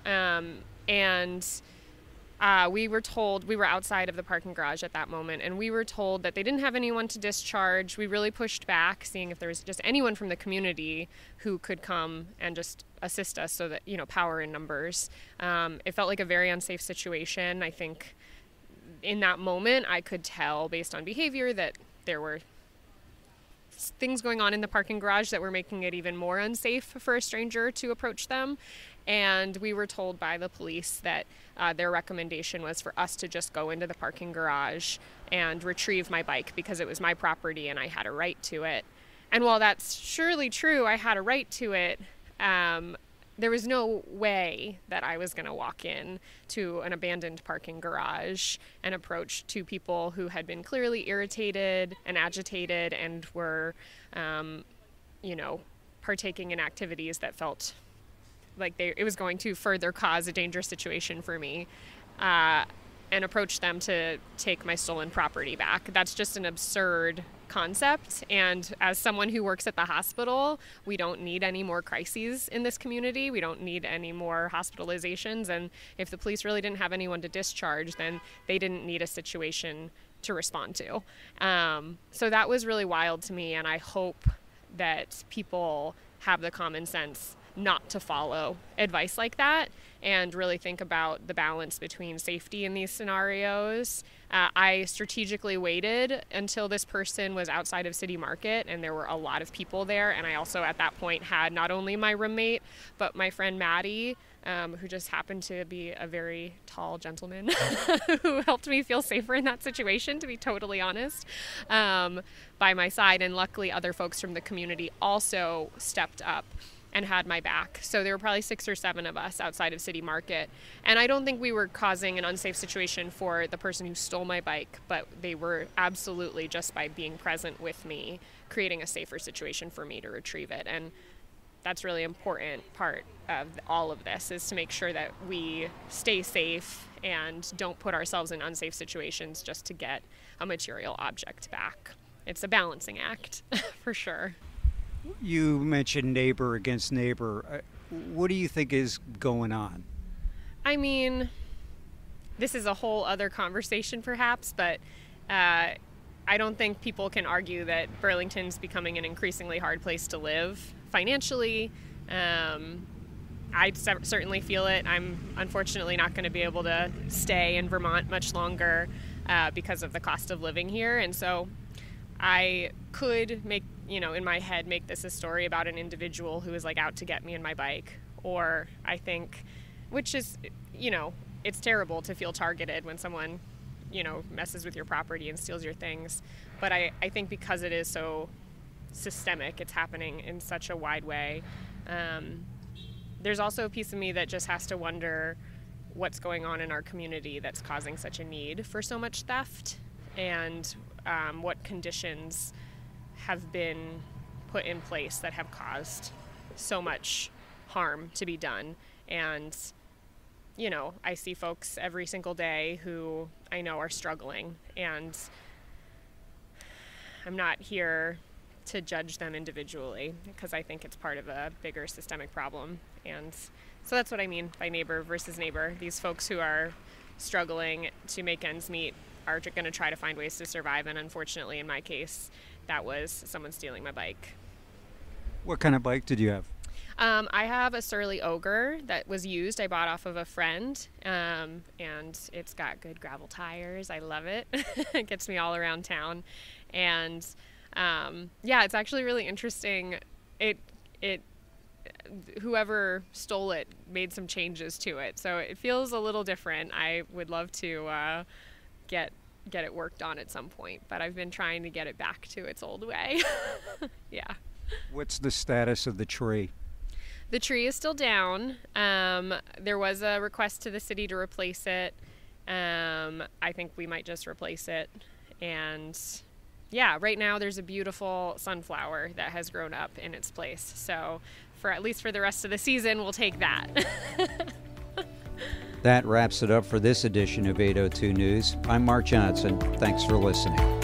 Speaker 5: We were told, we were outside of the parking garage at that moment, and we were told that they didn't have anyone to discharge. We really pushed back, seeing if there was just anyone from the community who could come and just assist us so that, power in numbers. It felt like a very unsafe situation. I think in that moment, I could tell based on behavior that there were things going on in the parking garage that were making it even more unsafe for a stranger to approach them. And we were told by the police that their recommendation was for us to just go into the parking garage and retrieve my bike because it was my property and I had a right to it. And while that's surely true, I had a right to it, there was no way that I was going to walk in to an abandoned parking garage and approach two people who had been clearly irritated and agitated and were, partaking in activities that felt like it was going to further cause a dangerous situation for me, and approach them to take my stolen property back. That's just an absurd concept. And as someone who works at the hospital, we don't need any more crises in this community. We don't need any more hospitalizations. And if the police really didn't have anyone to discharge, then they didn't need a situation to respond to. So that was really wild to me. And I hope that people have the common sense not to follow advice like that and really think about the balance between safety in these scenarios. I strategically waited until this person was outside of City Market and there were a lot of people there. And I also at that point had not only my roommate, but my friend Maddie, who just happened to be a very tall gentleman who helped me feel safer in that situation, to be totally honest, by my side. And luckily other folks from the community also stepped up and had my back. So there were probably 6 or 7 of us outside of City Market. And I don't think we were causing an unsafe situation for the person who stole my bike, but they were absolutely, just by being present with me, creating a safer situation for me to retrieve it. And that's really important part of all of this, is to make sure that we stay safe and don't put ourselves in unsafe situations just to get a material object back. It's a balancing act, for sure.
Speaker 2: You mentioned neighbor against neighbor. What do you think is going on?
Speaker 5: I mean, this is a whole other conversation perhaps, but I don't think people can argue that Burlington's becoming an increasingly hard place to live financially. I certainly feel it. I'm unfortunately not going to be able to stay in Vermont much longer because of the cost of living here. And so I could in my head, make this a story about an individual who is like out to get me and my bike. Or I think, which is, it's terrible to feel targeted when someone, messes with your property and steals your things. But I think because it is so systemic, it's happening in such a wide way. There's also a piece of me that just has to wonder what's going on in our community that's causing such a need for so much theft, and what conditions have been put in place that have caused so much harm to be done. And, I see folks every single day who I know are struggling, and I'm not here to judge them individually because I think it's part of a bigger systemic problem. And so that's what I mean by neighbor versus neighbor. These folks who are struggling to make ends meet are going to try to find ways to survive, and unfortunately in my case, that was someone stealing my bike.
Speaker 2: What kind of bike did you have?
Speaker 5: I have a Surly Ogre that was used. I bought off of a friend, and it's got good gravel tires. I love it. It gets me all around town. And it's actually really interesting. Whoever stole it made some changes to it, so it feels a little different. I would love to get it worked on at some point, but I've been trying to get it back to its old way. Yeah.
Speaker 2: What's the status of the tree?
Speaker 5: The tree is still down. There was a request to the city to replace it. I think we might just replace it. And yeah, right now there's a beautiful sunflower that has grown up in its place. So for at least for the rest of the season, we'll take that.
Speaker 2: That wraps it up for this edition of 802 News. I'm Mark Johnson. Thanks for listening.